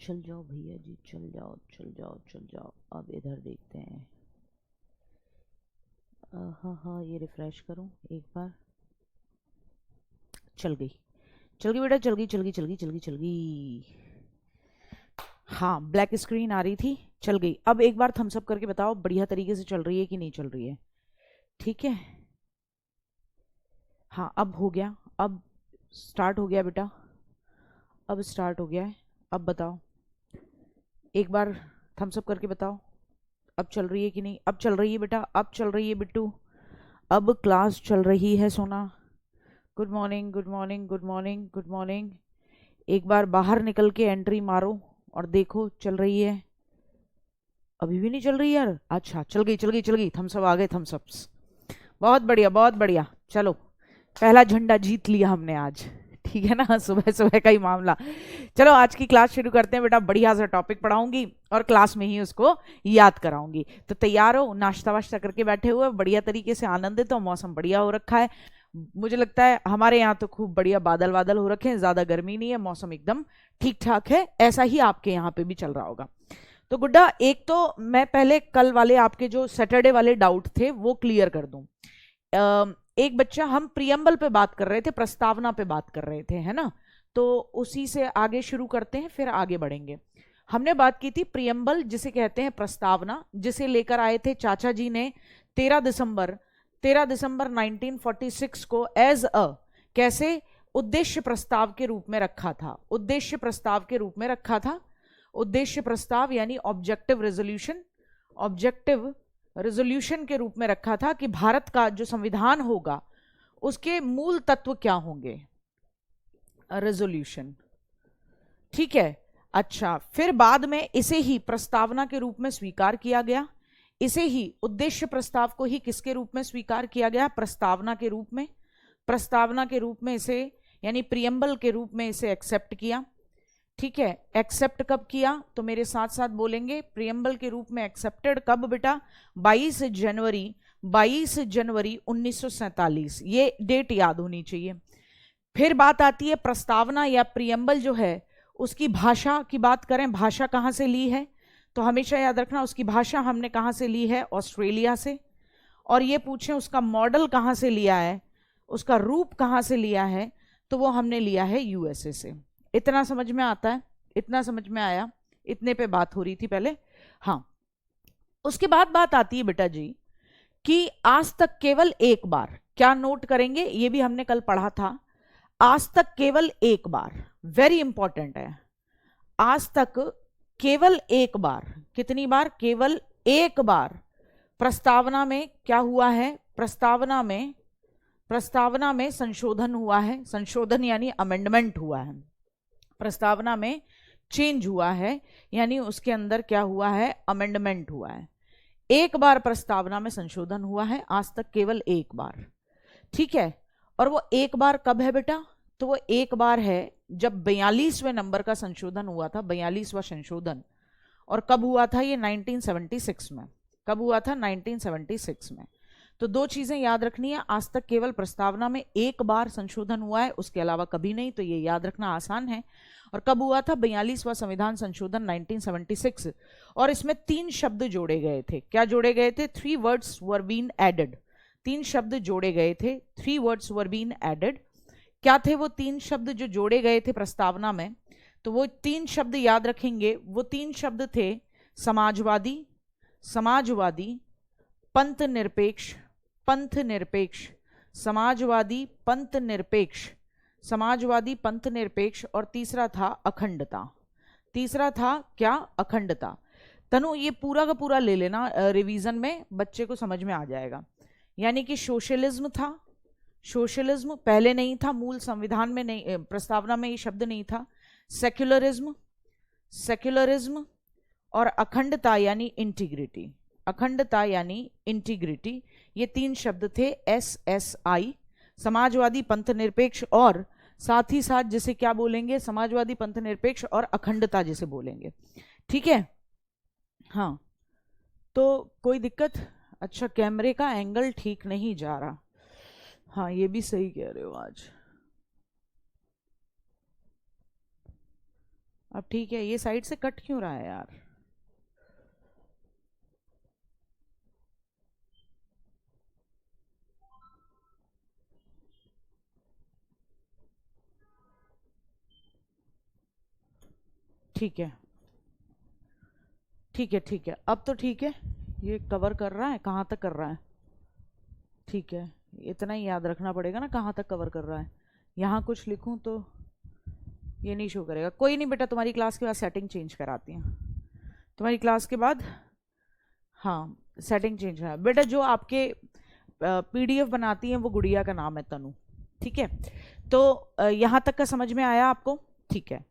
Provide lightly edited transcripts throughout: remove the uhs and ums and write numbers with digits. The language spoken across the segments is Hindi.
चल जाओ भैया जी, चल जाओ चल जाओ चल जाओ। अब इधर देखते हैं। हाँ हाँ, ये रिफ्रेश करूँ एक बार। चल गई, चल गई बेटा, चल गई चल गई चल गई चल गई चल गई। हाँ, ब्लैक स्क्रीन आ रही थी, चल गई। अब एक बार थम्स अप करके बताओ बढ़िया तरीके से चल रही है कि नहीं चल रही है। ठीक है, हाँ अब हो गया, अब स्टार्ट हो गया बेटा, अब स्टार्ट हो गया है। अब बताओ एक बार थम्स अप करके बताओ, अब चल रही है कि नहीं। अब चल रही है बेटा, अब चल रही है बिट्टू, अब क्लास चल रही है सोना। Good morning good morning good morning good morning. एक बार बाहर निकल के एंट्री मारो और देखो चल रही है। अभी भी नहीं चल रही यार। अच्छा, चल गई चल गई चल गई, थम्स अप आ गए, थम्स अप्स। बहुत बढ़िया बहुत बढ़िया। चलो, पहला झंडा जीत लिया हमने आज। ठीक है ना, सुबह सुबह का ही मामला। चलो आज की क्लास शुरू करते हैं बेटा। बढ़िया सा टॉपिक पढ़ाऊंगी और क्लास में ही उसको याद कराऊंगी। तो तैयार हो, नाश्ता वाश्ता करके बैठे हुए बढ़िया तरीके से, आनंदित हो। मौसम बढ़िया हो रखा है, मुझे लगता है हमारे यहाँ तो खूब बढ़िया बादल बादल हो रखे हैं, ज्यादा गर्मी नहीं है, मौसम एकदम ठीक ठाक है। ऐसा ही आपके यहाँ पे भी चल रहा होगा। तो गुड्डा, एक तो मैं पहले कल वाले आपके जो सैटरडे वाले डाउट थे वो क्लियर कर दूं। एक बच्चा, हम प्रियम्बल पे बात कर रहे थे, प्रस्तावना पे बात कर रहे थे, है ना। तो उसी से आगे शुरू करते हैं, फिर आगे बढ़ेंगे। हमने बात की थी प्रियम्बल, जिसे कहते हैं प्रस्तावना, जिसे लेकर आए थे चाचा जी ने 13 दिसंबर 13 दिसंबर 1946 को एज अ, कैसे, उद्देश्य प्रस्ताव के रूप में रखा था। उद्देश्य प्रस्ताव के रूप में रखा था। उद्देश्य प्रस्ताव यानी ऑब्जेक्टिव रेजोल्यूशन, ऑब्जेक्टिव रेजोल्यूशन के रूप में रखा था कि भारत का जो संविधान होगा उसके मूल तत्व क्या होंगे। रेजोल्यूशन, ठीक है। अच्छा, फिर बाद में इसे ही प्रस्तावना के रूप में स्वीकार किया गया। इसे ही उद्देश्य प्रस्ताव को ही किसके रूप में स्वीकार किया गया, प्रस्तावना के रूप में। प्रस्तावना के रूप में इसे, यानी प्रियम्बल के रूप में इसे एक्सेप्ट किया। ठीक है, एक्सेप्ट कब किया, तो मेरे साथ साथ बोलेंगे, प्रियम्बल के रूप में एक्सेप्टेड कब बेटा, 22 जनवरी 1947। ये डेट याद होनी चाहिए। फिर बात आती है प्रस्तावना या प्रियम्बल जो है उसकी भाषा की बात करें, भाषा कहां से ली है, तो हमेशा याद रखना उसकी भाषा हमने कहां से ली है, ऑस्ट्रेलिया से। और ये पूछें उसका मॉडल कहां से लिया है, उसका रूप कहां से लिया है, तो वो हमने लिया है यूएसए से। इतना समझ में आता है, इतना समझ में आया, इतने पे बात हो रही थी पहले। हाँ, उसके बाद बात आती है बेटा जी कि आज तक केवल एक बार, क्या नोट करेंगे, ये भी हमने कल पढ़ा था। आज तक केवल एक बार, वेरी इंपॉर्टेंट है। आज तक केवल एक बार, कितनी बार, केवल एक बार प्रस्तावना में क्या हुआ है, प्रस्तावना में संशोधन हुआ है। संशोधन यानी अमेंडमेंट हुआ है। प्रस्तावना में चेंज हुआ है, यानी उसके अंदर क्या हुआ है, अमेंडमेंट हुआ है। एक बार प्रस्तावना में संशोधन हुआ है, आज तक केवल एक बार। ठीक है, और वो एक बार कब है बेटा, तो वो एक बार है जब 42वें नंबर का संशोधन हुआ था, 42वां संशोधन। और कब हुआ था ये, 1976 में। कब हुआ था, 1976 में। तो दो चीजें याद रखनी है, आज तक केवल प्रस्तावना में एक बार संशोधन हुआ है, उसके अलावा कभी नहीं, तो ये याद रखना आसान है। और कब हुआ था, 42वां संविधान संशोधन 1976। और इसमें 3 शब्द जोड़े गए थे। क्या जोड़े गए थे, 3 वर्ड्स वर बीन एडेड। 3 शब्द जोड़े गए थे, 3 वर्ड्स वर बीन एडेड। क्या थे वो 3 शब्द जो जोड़े गए थे प्रस्तावना में, तो वो 3 शब्द याद रखेंगे। वो 3 शब्द थे समाजवादी, समाजवादी, पंथ निरपेक्ष, पंथ निरपेक्ष, समाजवादी पंथ निरपेक्ष, समाजवादी पंथ निरपेक्ष। और तीसरा था अखंडता। तीसरा था क्या, अखंडता। तनु ये पूरा का पूरा ले लेना, रिवीजन में बच्चे को समझ में आ जाएगा। यानी कि सोशलिज्म था, सोशलिज्म पहले नहीं था, मूल संविधान में नहीं, प्रस्तावना में ये शब्द नहीं था। सेक्युलरिज्म, सेक्युलरिज्म और अखंडता यानी इंटीग्रिटी, अखंडता यानी इंटीग्रिटी। ये 3 शब्द थे, SSI, समाजवादी पंथ निरपेक्ष, और साथ ही साथ जिसे क्या बोलेंगे, समाजवादी पंथ निरपेक्ष और अखंडता जिसे बोलेंगे। ठीक है, हाँ। तो कोई दिक्कत, अच्छा कैमरे का एंगल ठीक नहीं जा रहा, हाँ ये भी सही कह रहे हो आज। अब ठीक है, ये साइड से कट क्यों रहा है यार? ठीक है ठीक है ठीक है, अब तो ठीक है। ये कवर कर रहा है, कहाँ तक कर रहा है? ठीक है, इतना ही याद रखना पड़ेगा ना कहाँ तक कवर कर रहा है। यहाँ कुछ लिखूं तो ये नहीं शो करेगा। कोई नहीं बेटा, तुम्हारी क्लास के बाद सेटिंग चेंज कराती हैं। तुम्हारी क्लास के बाद हाँ सेटिंग चेंज है बेटा। जो आपके पीडीएफ बनाती हैं वो गुड़िया का नाम है तनु, ठीक है। तो यहाँ तक का समझ में आया आपको? ठीक है।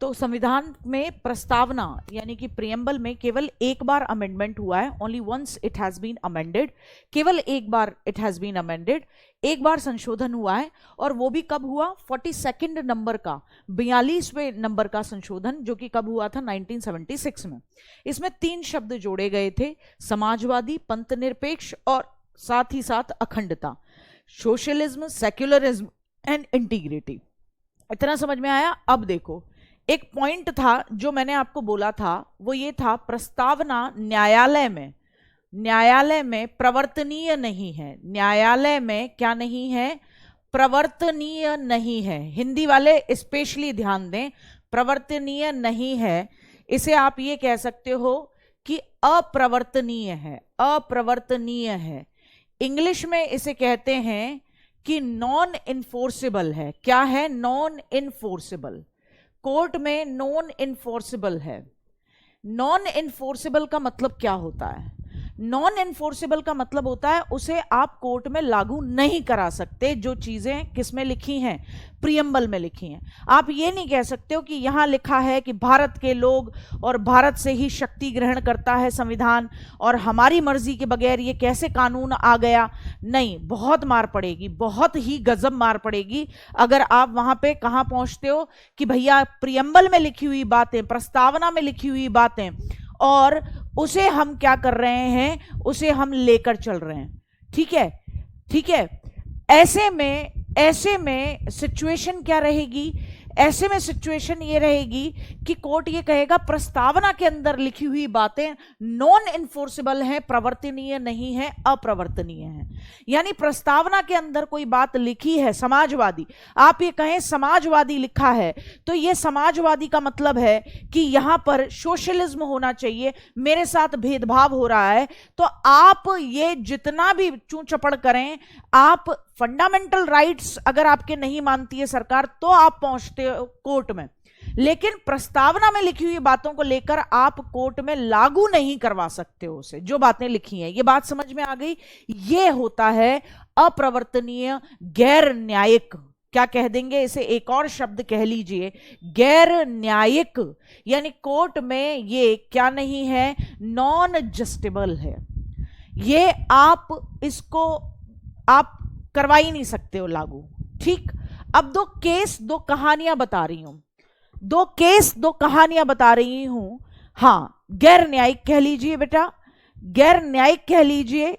तो संविधान में प्रस्तावना यानी कि प्रियम्बल में केवल एक बार अमेंडमेंट हुआ है, only once it has been amended. केवल एक बार इट हैज बीन अमेंडेड, एक बार संशोधन हुआ है, और वो भी कब हुआ? 42 नंबर का, 42वें नंबर का संशोधन, जो कि कब हुआ था? 1976 में। इसमें 3 शब्द जोड़े गए थे, समाजवादी, पंथ निरपेक्ष और साथ ही साथ अखंडता, सोशलिज्म, सेक्युलरिज्म एंड इंटीग्रिटी। इतना समझ में आया? अब देखो, एक पॉइंट था जो मैंने आपको बोला था, वो ये था प्रस्तावना न्यायालय में प्रवर्तनीय नहीं है। न्यायालय में क्या नहीं है? प्रवर्तनीय नहीं है। हिंदी वाले स्पेशली ध्यान दें, प्रवर्तनीय नहीं है। इसे आप ये कह सकते हो कि अप्रवर्तनीय है, अप्रवर्तनीय है। इंग्लिश में इसे कहते हैं कि नॉन इन्फोर्सेबल है। क्या है? Non enforceable. कोर्ट में नॉन इन्फोर्सेबल है। नॉन इन्फोर्सेबल का मतलब क्या होता है? नॉन इन्फोर्सेबल का मतलब होता है उसे आप कोर्ट में लागू नहीं करा सकते। जो चीजें किसमें लिखी हैं? प्रियम्बल में लिखी हैं। आप ये नहीं कह सकते हो कि यहां लिखा है कि भारत के लोग और भारत से ही शक्ति ग्रहण करता है संविधान, और हमारी मर्जी के बगैर ये कैसे कानून आ गया। नहीं, बहुत मार पड़ेगी, बहुत ही गजब मार पड़ेगी अगर आप वहां पे कहां पहुंचते हो कि भैया प्रियम्बल में लिखी हुई बातें, प्रस्तावना में लिखी हुई बातें, और उसे हम क्या कर रहे हैं? उसे हम लेकर चल रहे हैं। ठीक है, ठीक है। ऐसे में सिचुएशन क्या रहेगी? ऐसे में सिचुएशन ये रहेगी कि कोर्ट ये कहेगा प्रस्तावना के अंदर लिखी हुई बातें नॉन इन्फोर्सेबल है, प्रवर्तनीय नहीं है, अप्रवर्तनीय है। यानी प्रस्तावना के अंदर कोई बात लिखी है समाजवादी, आप ये कहें समाजवादी लिखा है, तो ये समाजवादी का मतलब है कि यहां पर सोशलिज्म होना चाहिए, मेरे साथ भेदभाव हो रहा है। तो आप ये जितना भी चूं चपड़ करें, आप फंडामेंटल राइट्स अगर आपके नहीं मानती है सरकार, तो आप पहुंचते हो कोर्ट में, लेकिन प्रस्तावना में लिखी हुई बातों को लेकर आप कोर्ट में लागू नहीं करवा सकते हो उसे, जो बातें लिखी हैं। ये बात समझ में आ गई? ये होता है अप्रवर्तनीय, गैर न्यायिक। क्या कह देंगे इसे? एक और शब्द कह लीजिए, गैर न्यायिक। यानी कोर्ट में ये क्या नहीं है? नॉन जस्टिबल है। ये आप इसको आप करवा ही नहीं सकते हो लागू। ठीक। अब दो कहानियां बता रही हूं, दो कहानियां बता रही हूं। हाँ, गैर न्यायिक कह लीजिए बेटा, गैर न्यायिक कह लीजिए,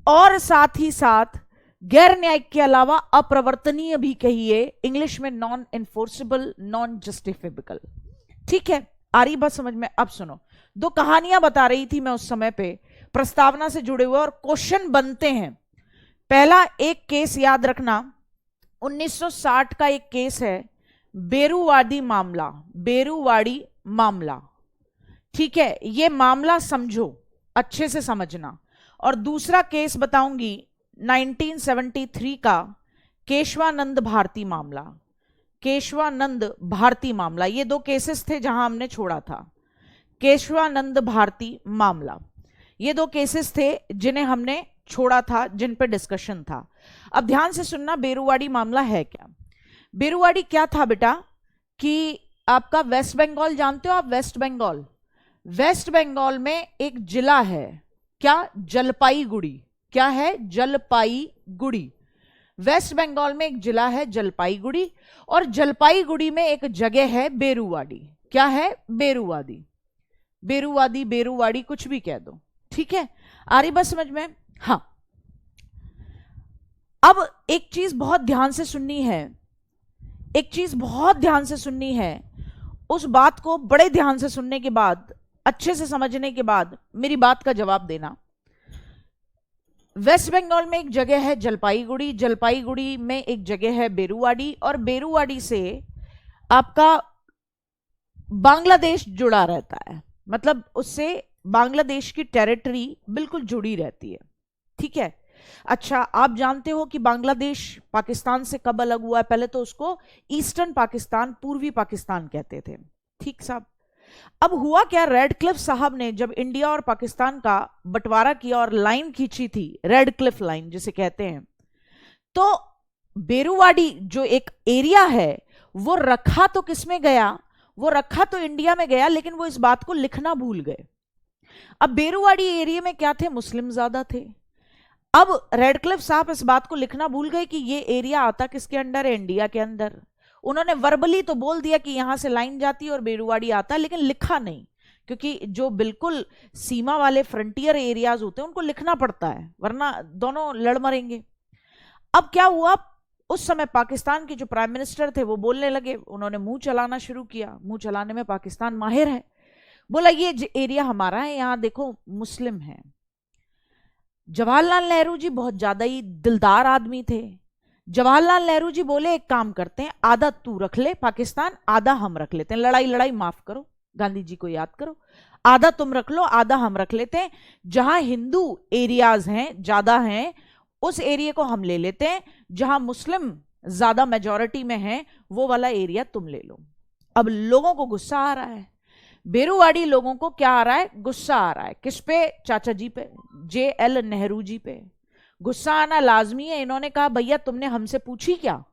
और साथ ही साथ गैर न्यायिक के अलावा अप्रवर्तनीय भी कहिए। इंग्लिश में नॉन इन्फोर्सेबल, नॉन जस्टिफिकेबल। ठीक है, आ रही बात समझ में? अब सुनो, 2 कहानियां बता रही थी मैं उस समय पे, प्रस्तावना से जुड़े हुए, और क्वेश्चन बनते हैं। पहला एक केस याद रखना, 1960 का एक केस है, बेरुवाड़ी मामला, बेरुवाड़ी मामला। ठीक है, ये मामला समझो, अच्छे से समझना। और दूसरा केस बताऊंगी 1973 का केशवानंद भारती मामला, केशवानंद भारती मामला। ये 2 केसेस थे जहां हमने छोड़ा था। केशवानंद भारती मामला, ये 2 केसेस थे जिन्हें हमने छोड़ा था, जिन पे डिस्कशन था। अब ध्यान से सुनना, बेरुवाड़ी मामला है क्या? बेरुवाड़ी क्या था बेटा कि आपका वेस्ट बंगाल जानते हो आप? वेस्ट बंगाल, वेस्ट बंगाल में एक जिला है, क्या? जलपाईगुड़ी। क्या है? जलपाईगुड़ी। वेस्ट बंगाल में एक जिला है जलपाईगुड़ी, और जलपाईगुड़ी में एक जगह है बेरुवाड़ी। क्या है? बेरुवाड़ी, बेरुवाड़ी, बेरुवाड़ी, कुछ भी कह दो। ठीक है, आ रही बात समझ में? हाँ। अब एक चीज बहुत ध्यान से सुननी है, एक चीज बहुत ध्यान से सुननी है। उस बात को बड़े ध्यान से सुनने के बाद, अच्छे से समझने के बाद मेरी बात का जवाब देना। वेस्ट बंगाल में एक जगह है जलपाईगुड़ी, जलपाईगुड़ी में एक जगह है बेरुवाड़ी, और बेरुवाड़ी से आपका बांग्लादेश जुड़ा रहता है, मतलब उससे बांग्लादेश की टेरिटरी बिल्कुल जुड़ी रहती है। ठीक है। अच्छा, आप जानते हो कि बांग्लादेश पाकिस्तान से कब अलग हुआ है? पहले तो उसको ईस्टर्न पाकिस्तान, पूर्वी पाकिस्तान कहते थे। ठीक साहब। अब हुआ क्या, रेडक्लिफ साहब ने जब इंडिया और पाकिस्तान का बंटवारा किया और लाइन खींची थी, रेडक्लिफ लाइन जिसे कहते हैं, तो बेरुवाड़ी जो एक एरिया है वो रखा तो किसमें गया? वो रखा तो इंडिया में गया, लेकिन वो इस बात को लिखना भूल गए। अब बेरुवाड़ी एरिया में क्या थे? मुस्लिम ज्यादा थे। अब रेडक्लिफ साहब इस बात को लिखना भूल गए कि ये एरिया आता किसके अंडर है? इंडिया के अंदर। उन्होंने वर्बली तो बोल दिया कि यहां से लाइन जाती है और बेरुवाड़ी आता है, लेकिन लिखा नहीं, क्योंकि जो बिल्कुल सीमा वाले फ्रंटियर एरियाज होते हैं उनको लिखना पड़ता है, वरना दोनों लड़ मरेंगे। अब क्या हुआ, उस समय पाकिस्तान के जो प्राइम मिनिस्टर थे वो बोलने लगे, उन्होंने मुंह चलाना शुरू किया। मुंह चलाने में पाकिस्तान माहिर है। बोला ये एरिया हमारा है, यहां देखो मुस्लिम है। जवाहरलाल नेहरू जी बहुत ज्यादा ही दिलदार आदमी थे। जवाहरलाल नेहरू जी बोले एक काम करते हैं, आधा तू रख ले पाकिस्तान, आधा हम रख लेते हैं। लड़ाई लड़ाई माफ करो, गांधी जी को याद करो। आधा तुम रख लो, आधा हम रख लेते हैं। जहां हिंदू एरियाज हैं, ज्यादा हैं, उस एरिया को हम ले लेते हैं। जहां मुस्लिम ज्यादा मेजॉरिटी में है, वो वाला एरिया तुम ले लो। अब लोगों को गुस्सा आ रहा है, बेरुवाड़ी लोगों को क्या आ रहा है? गुस्सा आ रहा है। किस पे? चाचा जी पे, JL नेहरू जी पे। गुस्सा आना लाजमी है। इन्होंने कहा भैया तुमने हमसे पूछी क्या?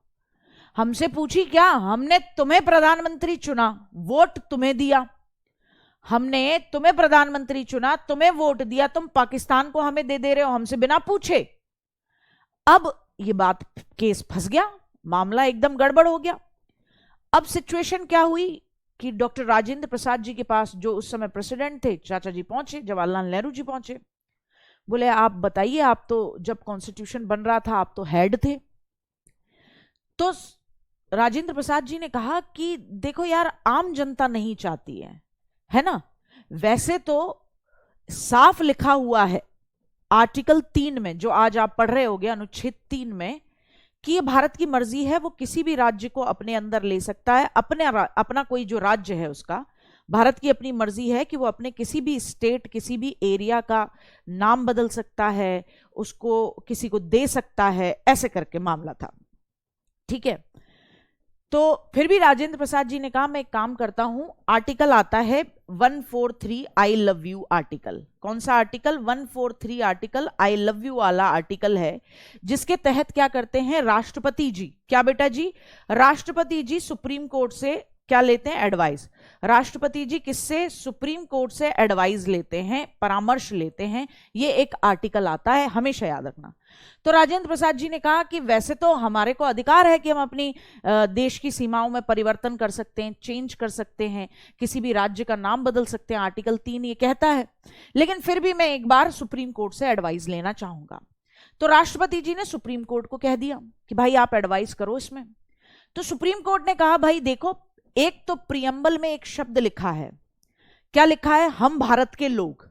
हमसे पूछी क्या? हमने तुम्हें प्रधानमंत्री चुना, वोट तुम्हें दिया। हमने तुम्हें प्रधानमंत्री चुना, तुम्हें वोट दिया, तुम पाकिस्तान को हमें दे रहे हो हमसे बिना पूछे। अब ये बात, केस फंस गया, मामला एकदम गड़बड़ हो गया। अब सिचुएशन क्या हुई कि डॉक्टर राजेंद्र प्रसाद जी के पास, जो उस समय प्रेसिडेंट थे, चाचा जी पहुंचे, जवाहरलाल नेहरू जी पहुंचे। बोले आप बताइए, आप तो जब कॉन्स्टिट्यूशन बन रहा था आप तो हेड थे। तो राजेंद्र प्रसाद जी ने कहा कि देखो यार, आम जनता नहीं चाहती है ना? वैसे तो साफ लिखा हुआ है आर्टिकल 3 में, जो आज आप पढ़ रहे होगे, अनुच्छेद 3 में, कि ये भारत की मर्जी है, वो किसी भी राज्य को अपने अंदर ले सकता है। अपना कोई जो राज्य है उसका, भारत की अपनी मर्जी है कि वो अपने किसी भी स्टेट, किसी भी एरिया का नाम बदल सकता है, उसको किसी को दे सकता है, ऐसे करके मामला था। ठीक है। तो फिर भी राजेंद्र प्रसाद जी ने कहा मैं एक काम करता हूं, आर्टिकल आता है 143 आई लव यू आर्टिकल। कौन सा article? 143 article, I love you वाला आर्टिकल है, जिसके तहत क्या करते हैं राष्ट्रपति जी, क्या बेटा जी, राष्ट्रपति जी सुप्रीम कोर्ट से क्या लेते हैं? एडवाइस। राष्ट्रपति जी किससे? सुप्रीम कोर्ट से एडवाइस लेते हैं, परामर्श लेते हैं। ये एक आर्टिकल आता है, हमेशा याद रखना। तो राजेंद्र प्रसाद जी ने कहा कि वैसे तो हमारे को अधिकार है कि हम अपनी देश की सीमाओं में परिवर्तन कर सकते हैं, चेंज कर सकते हैं, किसी भी राज्य का नाम बदल सकते हैं, आर्टिकल 3 ये कहता है, लेकिन फिर भी मैं एक बार सुप्रीम कोर्ट से एडवाइस लेना चाहूंगा। तो राष्ट्रपति जी ने सुप्रीम कोर्ट को कह दिया कि भाई आप एडवाइस करो इसमें। तो सुप्रीम कोर्ट ने कहा भाई देखो, एक तो प्रियम्बल में एक शब्द लिखा है, क्या लिखा है? हम भारत के लोग,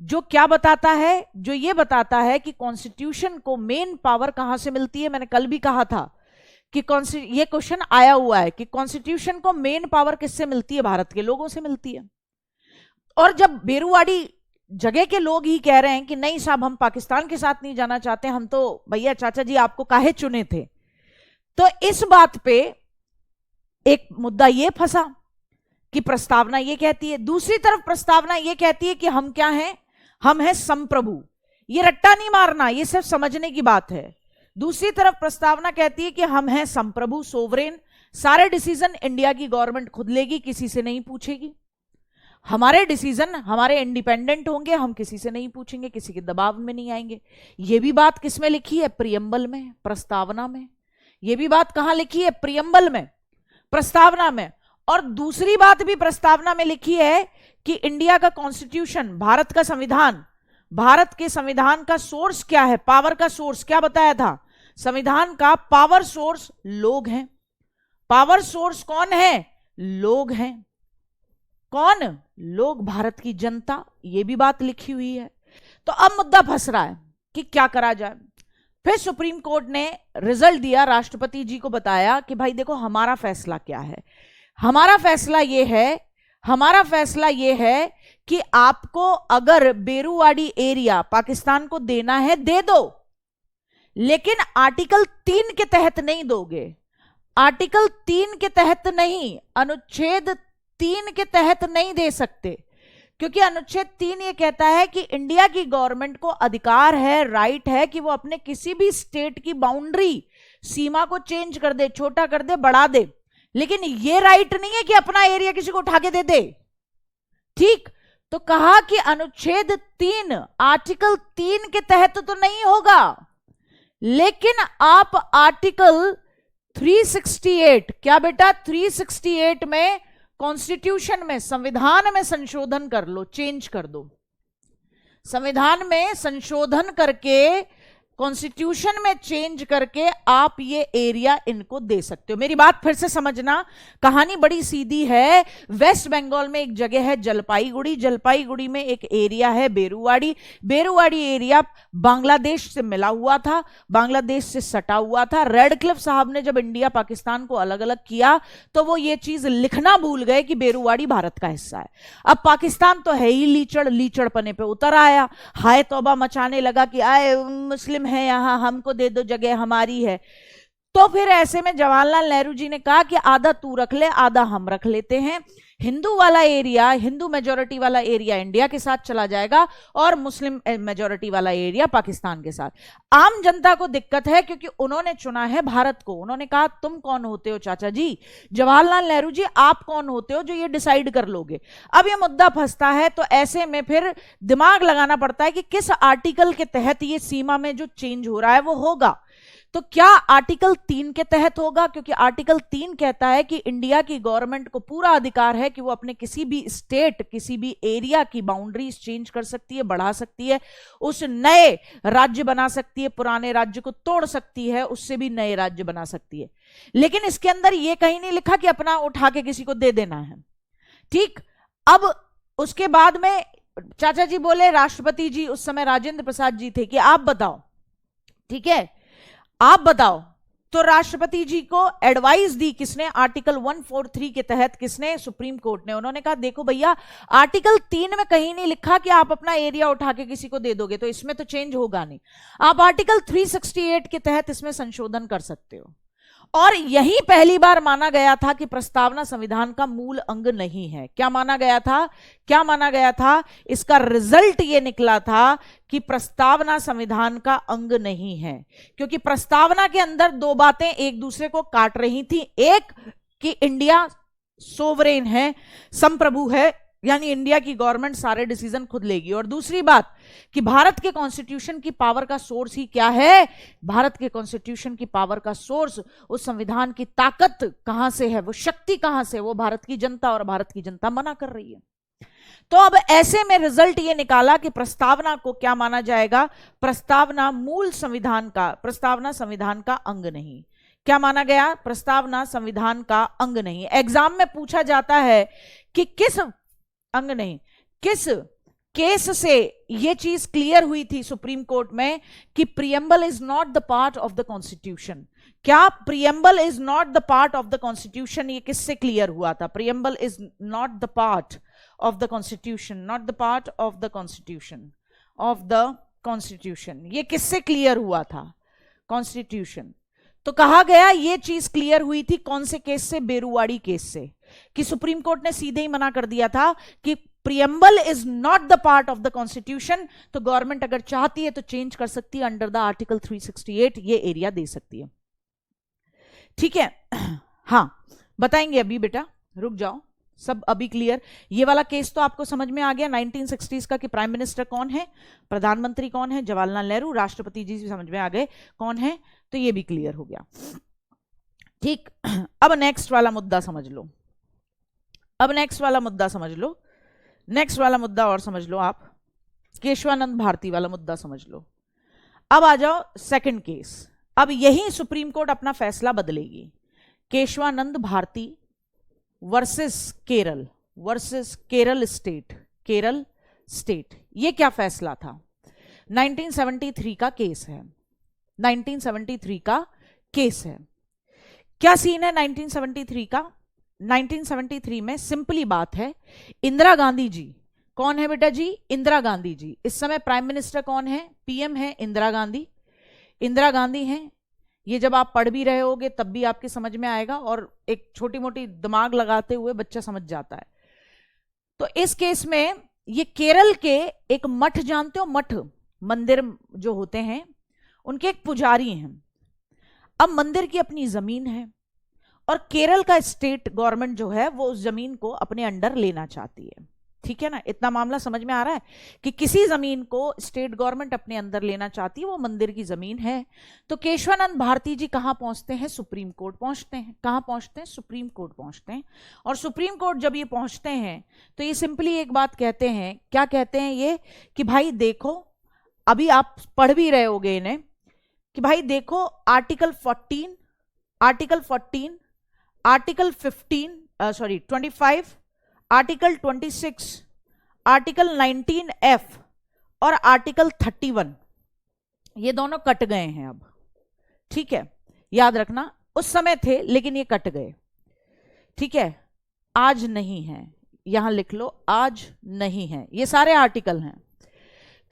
जो क्या बताता है? जो ये बताता है कि कॉन्स्टिट्यूशन को मेन पावर कहां से मिलती है। मैंने कल भी कहा था कि ये क्वेश्चन आया हुआ है कि कॉन्स्टिट्यूशन को मेन पावर किससे मिलती है? भारत के लोगों से मिलती है। और जब बेरुवाड़ी जगह के लोग ही कह रहे हैं कि नहीं साहब हम पाकिस्तान के साथ नहीं जाना चाहते, हम तो भैया चाचा जी आपको काहे चुने थे, तो इस बात पे एक मुद्दा ये फंसा कि प्रस्तावना ये कहती है, दूसरी तरफ प्रस्तावना ये कहती है कि हम क्या हैं? हम हैं संप्रभु। ये रट्टा नहीं मारना, ये सिर्फ समझने की बात है। दूसरी तरफ प्रस्तावना कहती है कि हम हैं संप्रभु, सोवरेन, सारे डिसीजन इंडिया की गवर्नमेंट खुद लेगी, किसी से नहीं पूछेगी। हमारे डिसीजन हमारे इंडिपेंडेंट होंगे, हम किसी से नहीं पूछेंगे, किसी के दबाव में नहीं आएंगे। ये भी बात किसमें लिखी है? प्रियम्बल में, प्रस्तावना में। ये भी बात कहां लिखी है? प्रियम्बल में, प्रस्तावना में। और दूसरी बात भी प्रस्तावना में लिखी है कि इंडिया का कॉन्स्टिट्यूशन, भारत का संविधान, भारत के संविधान का सोर्स क्या है? पावर का सोर्स क्या बताया था? संविधान का पावर सोर्स लोग हैं। पावर सोर्स कौन है? लोग हैं। कौन? लोग, भारत की जनता। ये भी बात लिखी हुई है। तो अब मुद्दा फंस रहा है कि क्या करा जाए। फिर सुप्रीम कोर्ट ने रिजल्ट दिया, राष्ट्रपति जी को बताया कि भाई देखो हमारा फैसला क्या है। हमारा फैसला ये है कि आपको अगर बेरुवाड़ी एरिया पाकिस्तान को देना है दे दो, लेकिन आर्टिकल 3 के तहत नहीं दोगे। आर्टिकल 3 के तहत नहीं, अनुच्छेद 3 के तहत नहीं दे सकते, क्योंकि अनुच्छेद 3 ये कहता है कि इंडिया की गवर्नमेंट को अधिकार है, राइट है कि वो अपने किसी भी स्टेट की बाउंड्री, सीमा को चेंज कर दे, छोटा कर दे, बढ़ा दे, लेकिन ये राइट नहीं है कि अपना एरिया किसी को उठा के दे दे। ठीक, तो कहा कि अनुच्छेद 3, आर्टिकल 3 के तहत तो नहीं होगा, लेकिन आप आर्टिकल 368, क्या बेटा, 368 में, कॉन्स्टिट्यूशन में, संविधान में संशोधन कर लो, चेंज कर दो। संविधान में संशोधन करके, कॉन्स्टिट्यूशन में चेंज करके आप ये एरिया इनको दे सकते हो। मेरी बात फिर से समझना, कहानी बड़ी सीधी है। वेस्ट बंगाल में एक जगह है जलपाईगुड़ी, जलपाईगुड़ी में एक एरिया है बेरुवाड़ी। बेरुवाड़ी एरिया बांग्लादेश से मिला हुआ था, बांग्लादेश से सटा हुआ था। रेडक्लिफ साहब ने जब इंडिया पाकिस्तान को अलग अलग किया तो वो ये चीज लिखना भूल गए कि बेरुवाड़ी भारत का हिस्सा है। अब पाकिस्तान तो है ही लीचड़पने पे उतर आया, हाय तौबा मचाने लगा कि आए मुस्लिम है यहां, हमको दे दो जगह, हमारी है। तो फिर ऐसे में जवाहरलाल नेहरू जी ने कहा कि आधा तू रख ले, आधा हम रख लेते हैं। हिंदू वाला एरिया, हिंदू मेजोरिटी वाला एरिया इंडिया के साथ चला जाएगा और मुस्लिम मेजोरिटी वाला एरिया पाकिस्तान के साथ। आम जनता को दिक्कत है क्योंकि उन्होंने चुना है भारत को। उन्होंने कहा तुम कौन होते हो चाचा जी, जवाहरलाल नेहरू जी आप कौन होते हो जो ये डिसाइड कर लोगे। अब ये मुद्दा फंसता है, तो ऐसे में फिर दिमाग लगाना पड़ता है कि किस आर्टिकल के तहत ये सीमा में जो चेंज हो रहा है वो होगा। तो क्या आर्टिकल 3 के तहत होगा, क्योंकि आर्टिकल 3 कहता है कि इंडिया की गवर्नमेंट को पूरा अधिकार है कि वो अपने किसी भी स्टेट, किसी भी एरिया की बाउंड्रीज चेंज कर सकती है, बढ़ा सकती है, उस नए राज्य बना सकती है, पुराने राज्य को तोड़ सकती है, उससे भी नए राज्य बना सकती है। लेकिन इसके अंदर यह कहीं नहीं लिखा कि अपना उठा के किसी को दे देना है। ठीक, अब उसके बाद में चाचा जी बोले, राष्ट्रपति जी उस समय राजेंद्र प्रसाद जी थे, कि आप बताओ, ठीक है आप बताओ। तो राष्ट्रपति जी को एडवाइस दी किसने, आर्टिकल 143 के तहत, किसने, सुप्रीम कोर्ट ने। उन्होंने कहा देखो भैया, आर्टिकल 3 में कहीं नहीं लिखा कि आप अपना एरिया उठा के किसी को दे दोगे, तो इसमें तो चेंज होगा नहीं। आप आर्टिकल 368 के तहत इसमें संशोधन कर सकते हो। और यही पहली बार माना गया था कि प्रस्तावना संविधान का मूल अंग नहीं है। क्या माना गया था? इसका रिजल्ट यह निकला था कि प्रस्तावना संविधान का अंग नहीं है, क्योंकि प्रस्तावना के अंदर दो बातें एक दूसरे को काट रही थी। एक कि इंडिया सोवरेन है, संप्रभु है, यानी इंडिया की गवर्नमेंट सारे डिसीजन खुद लेगी। और दूसरी बात कि भारत के कॉन्स्टिट्यूशन की पावर का सोर्स ही क्या है? भारत के कॉन्स्टिट्यूशन की पावर का सोर्स, उस संविधान की ताकत कहां से है, वो शक्ति कहां से, वो भारत की जनता, और भारत की जनता मना कर रही है। तो अब ऐसे में रिजल्ट ये निकाला कि प्रस्तावना को क्या माना जाएगा? प्रस्तावना मूल संविधान का, प्रस्तावना संविधान का अंग नहीं। क्या माना गया? प्रस्तावना संविधान का अंग नहीं। एग्जाम में पूछा जाता है कि किस अंग नहीं, किस केस से यह चीज क्लियर हुई थी सुप्रीम कोर्ट में कि preamble is not the part of the constitution. क्या preamble is not the part of the constitution, ये किससे क्लियर हुआ था? Preamble is not the part of the constitution, not the part of the constitution, of the constitution, ये किससे क्लियर हुआ था? कॉन्स्टिट्यूशन। तो कहा गया ये चीज क्लियर हुई थी कौन से केस से? बेरुवाड़ी केस से, कि सुप्रीम कोर्ट ने सीधे ही मना कर दिया था कि preamble is not the part of the constitution, तो गवर्नमेंट अगर चाहती है तो चेंज कर सकती है, अंडर द आर्टिकल 368 ये एरिया दे सकती है। ठीक है, हाँ बताएंगे अभी, बेटा रुक जाओ, सब अभी क्लियर। ये वाला केस तो आपको समझ में आ गया 1960s का, कि प्राइम मिनिस्टर कौन है, प्रधानमंत्री कौन है, जवाहरलाल नेहरू, राष्ट्रपति जी भी समझ में आ गए कौन है, तो ये भी क्लियर हो गया। ठीक, अब नेक्स्ट वाला मुद्दा समझ लो, अब नेक्स्ट वाला मुद्दा समझ लो, नेक्स्ट वाला मुद्दा और समझ लो आप, केशवानंद भारती वाला मुद्दा समझ लो। अब आ जाओ सेकंड केस। अब यही सुप्रीम कोर्ट अपना फैसला बदलेगी। Keshavananda Bharati versus Kerala, versus Kerala state, Kerala state, ये क्या फैसला था? 1973 का केस है, 1973 का केस है। क्या सीन है 1973 का? 1973 में सिंपली बात है, इंदिरा गांधी जी, कौन है बेटा जी? इंदिरा गांधी जी। इस समय प्राइम मिनिस्टर कौन है? पीएम है इंदिरा गांधी। इंदिरा गांधी हैं। ये जब आप पढ़ भी रहे होगे तब भी आपके समझ में आएगा, और एक छोटी मोटी दिमाग लगाते हुए बच्चा समझ जाता है। तो इस केस में ये केरल के एक मठ, जानते हो मठ, मंदिर जो होते हैं, उनके एक पुजारी हैं। अब मंदिर की अपनी जमीन है और केरल का स्टेट गवर्नमेंट जो है वो उस जमीन को अपने अंडर लेना चाहती है। ठीक है ना, इतना मामला समझ में आ रहा है कि किसी जमीन को स्टेट गवर्नमेंट अपने अंदर लेना चाहती है, वो मंदिर की जमीन है। तो केशवानंद भारती जी कहां पहुंचते हैं? सुप्रीम कोर्ट पहुंचते हैं। कहां पहुंचते हैं? सुप्रीम कोर्ट पहुंचते हैं। और सुप्रीम कोर्ट जब ये पहुंचते हैं तो ये सिंपली एक बात कहते हैं, क्या कहते हैं ये, कि भाई देखो, अभी आप पढ़ भी रहे होगे इन्हें, कि भाई देखो article 14, article 14, article 15, sorry 25, article 26, article 19F और आर्टिकल 31, ये दोनों कट गए हैं अब। ठीक है, याद रखना उस समय थे लेकिन ये कट गए। ठीक है, आज नहीं है, यहां लिख लो, आज नहीं है, ये सारे आर्टिकल हैं।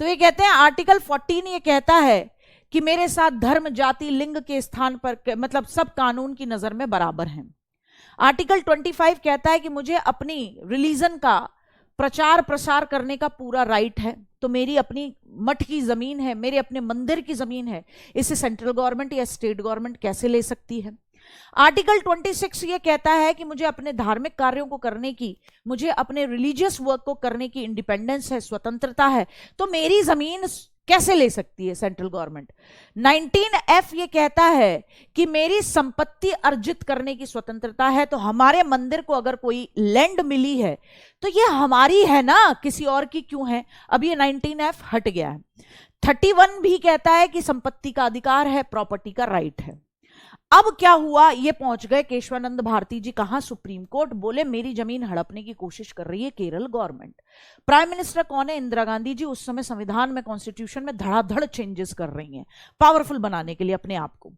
तो ये कहते हैं आर्टिकल 14 ये कहता है कि मेरे साथ धर्म, जाति, लिंग के स्थान पर, मतलब सब कानून की नजर में बराबर हैं। आर्टिकल 25 कहता है कि मुझे अपनी रिलीजन का प्रचार प्रसार करने का पूरा राइट है। तो मेरी अपनी मठ की जमीन है, मेरे अपने मंदिर की जमीन है, इसे सेंट्रल गवर्नमेंट या स्टेट गवर्नमेंट कैसे ले सकती है? आर्टिकल 26 ये कहता है कि मुझे अपने धार्मिक कार्यों को करने की, मुझे अपने रिलीजियस वर्क को करने की इंडिपेंडेंस है, स्वतंत्रता है। तो मेरी जमीन कैसे ले सकती है सेंट्रल गवर्नमेंट? 19F ये कहता है कि मेरी संपत्ति अर्जित करने की स्वतंत्रता है। तो हमारे मंदिर को अगर कोई लैंड मिली है तो ये हमारी है ना, किसी और की क्यों है? अब ये 19F हट गया है। 31 भी कहता है कि संपत्ति का अधिकार है, प्रॉपर्टी का राइट है। अब क्या हुआ, ये पहुंच गए केशवानंद भारती जी कहां? Supreme court. बोले मेरी जमीन हड़पने की कोशिश कर रही है केरल गवर्नमेंट। प्राइम मिनिस्टर कौन है? इंदिरा गांधी जी। उस समय संविधान में, कॉन्स्टिट्यूशन में धड़ाधड़ चेंजेस कर रही हैं पावरफुल बनाने के लिए अपने आप को।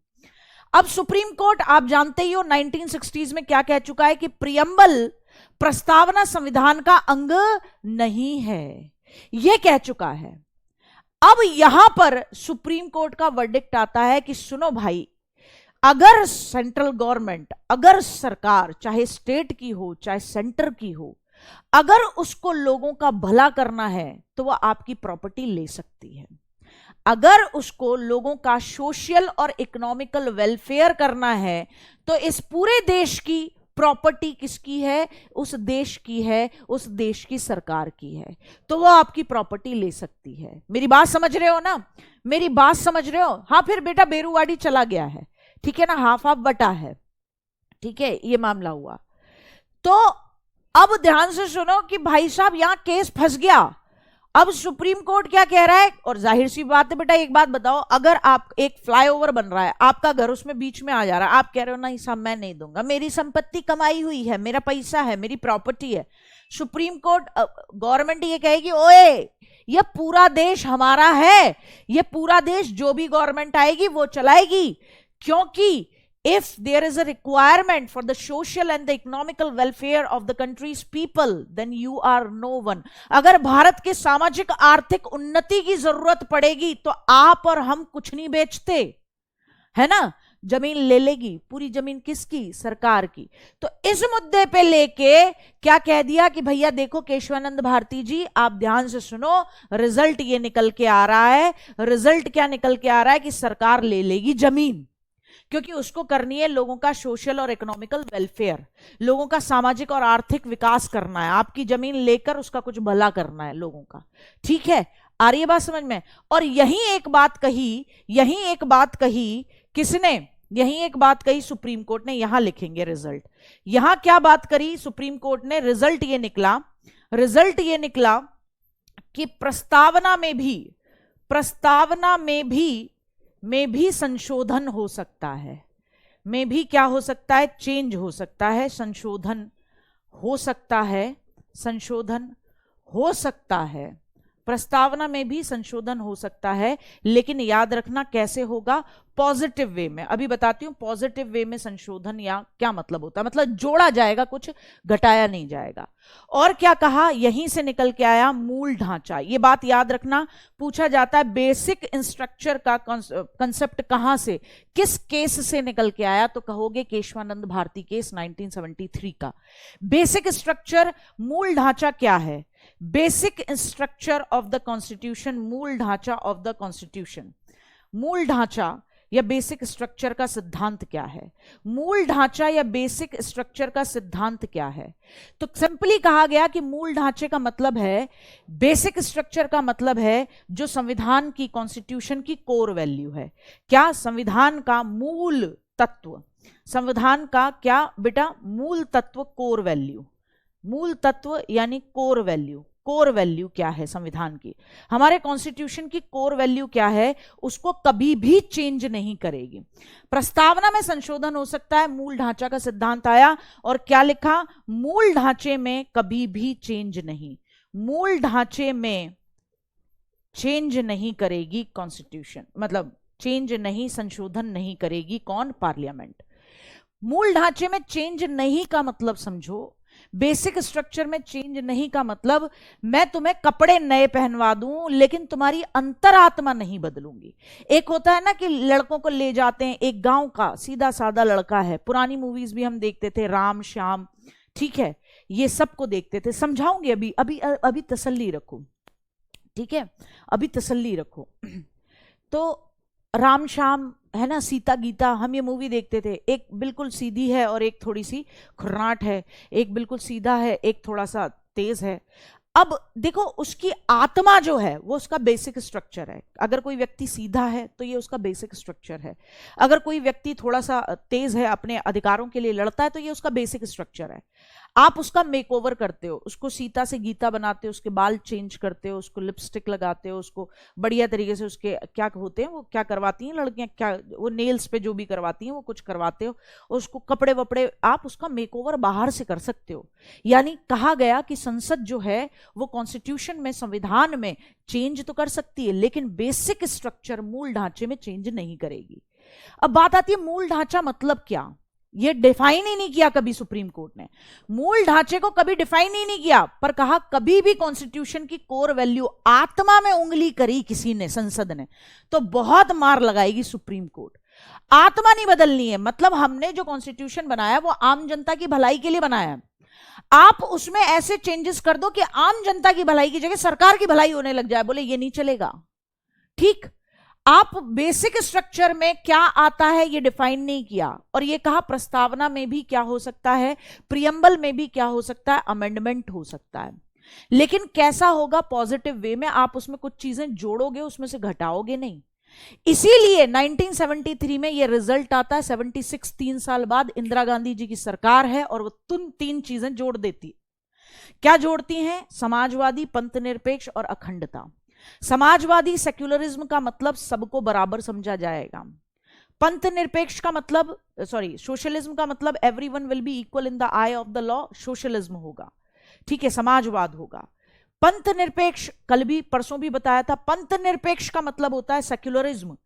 अब सुप्रीम कोर्ट, आप जानते ही हो 1960s में क्या कह चुका है कि प्रियम्बल, प्रस्तावना संविधान का अंग नहीं है, यह कह चुका है। अब यहां पर सुप्रीम कोर्ट का वर्डिक्ट आता है कि सुनो भाई, अगर सेंट्रल गवर्नमेंट, अगर सरकार, चाहे स्टेट की हो चाहे सेंटर की हो, अगर उसको लोगों का भला करना है तो वह आपकी प्रॉपर्टी ले सकती है। अगर उसको लोगों का सोशल और इकोनॉमिकल वेलफेयर करना है तो इस पूरे देश की प्रॉपर्टी किसकी है? उस देश की है, उस देश की सरकार की है। तो वो आपकी प्रॉपर्टी ले सकती है। मेरी बात समझ रहे हो ना? मेरी बात समझ रहे हो? हाँ, फिर बेटा बेरुवाड़ी चला गया है, ठीक है ना, हाफ हाफ बटा है। ठीक है, ये मामला हुआ। तो अब ध्यान से सुनो कि भाई साहब यहां केस फंस गया। अब सुप्रीम कोर्ट क्या कह रहा है? और जाहिर सी बात है बेटा, एक बात बताओ, अगर आप, एक फ्लाईओवर बन रहा है, आपका घर उसमें बीच में आ जा रहा है, आप कह रहे हो नहीं साहब मैं नहीं दूंगा, मेरी संपत्ति कमाई हुई है, मेरा पैसा है, मेरी प्रॉपर्टी है। सुप्रीम कोर्ट, गवर्नमेंट ये कहेगी ओए ये पूरा देश हमारा है, ये पूरा देश जो भी गवर्नमेंट आएगी वो चलाएगी, क्योंकि if there is a requirement for the social and the economical welfare of the country's people, then you are no one. अगर भारत के सामाजिक आर्थिक उन्नति की जरूरत पड़ेगी तो आप और हम कुछ नहीं बेचते, है ना। जमीन ले लेगी, पूरी जमीन किसकी? सरकार की। तो इस मुद्दे पे लेके क्या कह दिया कि भैया देखो केशवानंद भारती जी, आप ध्यान से सुनो, रिजल्ट ये निकल के आ रहा है। रिजल्ट क्या निकल के आ रहा है कि सरकार ले लेगी जमीन, क्योंकि उसको करनी है लोगों का सोशल और इकोनॉमिकल वेलफेयर, लोगों का सामाजिक और आर्थिक विकास करना है। आपकी जमीन लेकर उसका कुछ भला करना है लोगों का। ठीक है, आ रही है बात समझ में? और यही एक बात कही किसने? यही एक बात कही सुप्रीम कोर्ट ने। यहां लिखेंगे रिजल्ट। यहां क्या बात करी सुप्रीम कोर्ट ने? रिजल्ट ये निकला कि प्रस्तावना में भी संशोधन हो सकता है। में भी क्या हो सकता है? चेंज हो सकता है, संशोधन हो सकता है, संशोधन हो सकता है, प्रस्तावना में भी संशोधन हो सकता है, लेकिन याद रखना कैसे होगा, पॉजिटिव वे में। अभी बताती हूं पॉजिटिव वे में संशोधन या क्या मतलब होता है, मतलब जोड़ा जाएगा, कुछ घटाया नहीं जाएगा। और क्या कहा, यहीं से निकल के आया मूल ढांचा। ये बात याद रखना, पूछा जाता है बेसिक स्ट्रक्चर का कंसेप्ट कहां से, किस केस से निकल के आया, तो कहोगे केशवानंद भारती केस 1973 का। बेसिक स्ट्रक्चर, मूल ढांचा क्या है, basic structure of the constitution, मूल ढांचा ऑफ द कॉन्स्टिट्यूशन। मूल ढांचा या बेसिक स्ट्रक्चर का सिद्धांत क्या है, मूल ढांचा या बेसिक स्ट्रक्चर का सिद्धांत क्या है। तो सिंपली कहा गया कि मूल ढांचे का मतलब है, बेसिक स्ट्रक्चर का मतलब है जो संविधान की, कॉन्स्टिट्यूशन की कोर वैल्यू है। क्या, संविधान का मूल तत्व, संविधान का क्या बेटा, मूल तत्व, कोर वैल्यू। मूल तत्व यानी कोर वैल्यू। कोर वैल्यू क्या है संविधान की, हमारे कॉन्स्टिट्यूशन की कोर वैल्यू क्या है, उसको कभी भी चेंज नहीं करेगी। प्रस्तावना में संशोधन हो सकता है, मूल ढांचा का सिद्धांत आया और क्या लिखा, मूल ढांचे में कभी भी चेंज नहीं, मूल ढांचे में चेंज नहीं करेगी कॉन्स्टिट्यूशन, मतलब चेंज नहीं, संशोधन नहीं करेगी कौन, पार्लियामेंट। मूल ढांचे में चेंज नहीं का मतलब समझो, बेसिक स्ट्रक्चर में चेंज नहीं का मतलब मैं तुम्हें कपड़े नए पहनवा दूं लेकिन तुम्हारी अंतरात्मा नहीं बदलूंगी। एक होता है ना कि लड़कों को ले जाते हैं, एक गांव का सीधा साधा लड़का है, पुरानी मूवीज भी हम देखते थे, राम श्याम, ठीक है, ये सबको देखते थे। समझाऊंगी, अभी अभी अभी तसल्ली रखो, ठीक है, अभी तसल्ली रखो। तो राम श्याम है ना, सीता गीता, हम ये मूवी देखते थे, एक बिल्कुल सीधी है और एक थोड़ी सी खुर्राट है, एक बिल्कुल सीधा है, एक थोड़ा सा तेज है। अब देखो उसकी आत्मा जो है वो उसका बेसिक स्ट्रक्चर है। अगर कोई व्यक्ति सीधा है तो ये उसका बेसिक स्ट्रक्चर है, अगर कोई व्यक्ति थोड़ा सा तेज है, अपने अधिकारों के लिए लड़ता है, तो ये उसका बेसिक स्ट्रक्चर है। आप उसका मेकओवर करते हो, उसको सीता से गीता बनाते हो, उसके बाल चेंज करते हो, उसको लिपस्टिक लगाते हो, उसको बढ़िया तरीके से उसके क्या होते हैं वो क्या करवाती हैं लड़कियां, क्या वो नेल्स पे जो भी करवाती हैं वो कुछ करवाते हो, उसको कपड़े वपड़े, आप उसका मेकओवर बाहर से कर सकते हो। यानी कहा गया कि संसद जो है वो कॉन्स्टिट्यूशन में, संविधान में चेंज तो कर सकती है लेकिन बेसिक स्ट्रक्चर, मूल ढांचे में चेंज नहीं करेगी। अब बात आती है मूल ढांचा मतलब क्या, ये डिफाइन ही नहीं किया कभी सुप्रीम कोर्ट ने, मूल ढांचे को कभी डिफाइन ही नहीं किया, पर कहा कभी भी कॉन्स्टिट्यूशन की कोर वैल्यू आत्मा में उंगली करी किसी ने, संसद ने, तो बहुत मार लगाएगी सुप्रीम कोर्ट। आत्मा नहीं बदलनी है, मतलब हमने जो कॉन्स्टिट्यूशन बनाया वो आम जनता की भलाई के लिए बनाया है। आप उसमें ऐसे चेंजेस कर दो कि आम जनता की भलाई की जगह सरकार की भलाई होने लग जाए, बोले ये नहीं चलेगा। ठीक, आप बेसिक स्ट्रक्चर में क्या आता है ये डिफाइन नहीं किया, और ये कहा प्रस्तावना में भी क्या हो सकता है, प्रियम्बल में भी क्या हो सकता है, अमेंडमेंट हो सकता है। लेकिन कैसा होगा, पॉजिटिव वे में, आप उसमें कुछ चीजें जोड़ोगे, उसमें से घटाओगे नहीं। इसीलिए 1973 में ये रिजल्ट आता है, 76 3 साल बाद इंदिरा गांधी जी की सरकार है और वो तुम 3 चीजें जोड़ देती। क्या जोड़ती हैं, समाजवादी, पंथ निरपेक्ष और अखंडता। समाजवादी सेक्युलरिज्म का मतलब सबको बराबर समझा जाएगा, पंथ निरपेक्ष का मतलब, सॉरी, सोशलिज्म का मतलब everyone will be equal in the I of the law, socialism होगा, ठीक है, समाजवाद होगा। पंथ निरपेक्ष, कल भी परसों भी बताया था, पंथ निरपेक्ष का मतलब होता है सेक्युलरिज्म,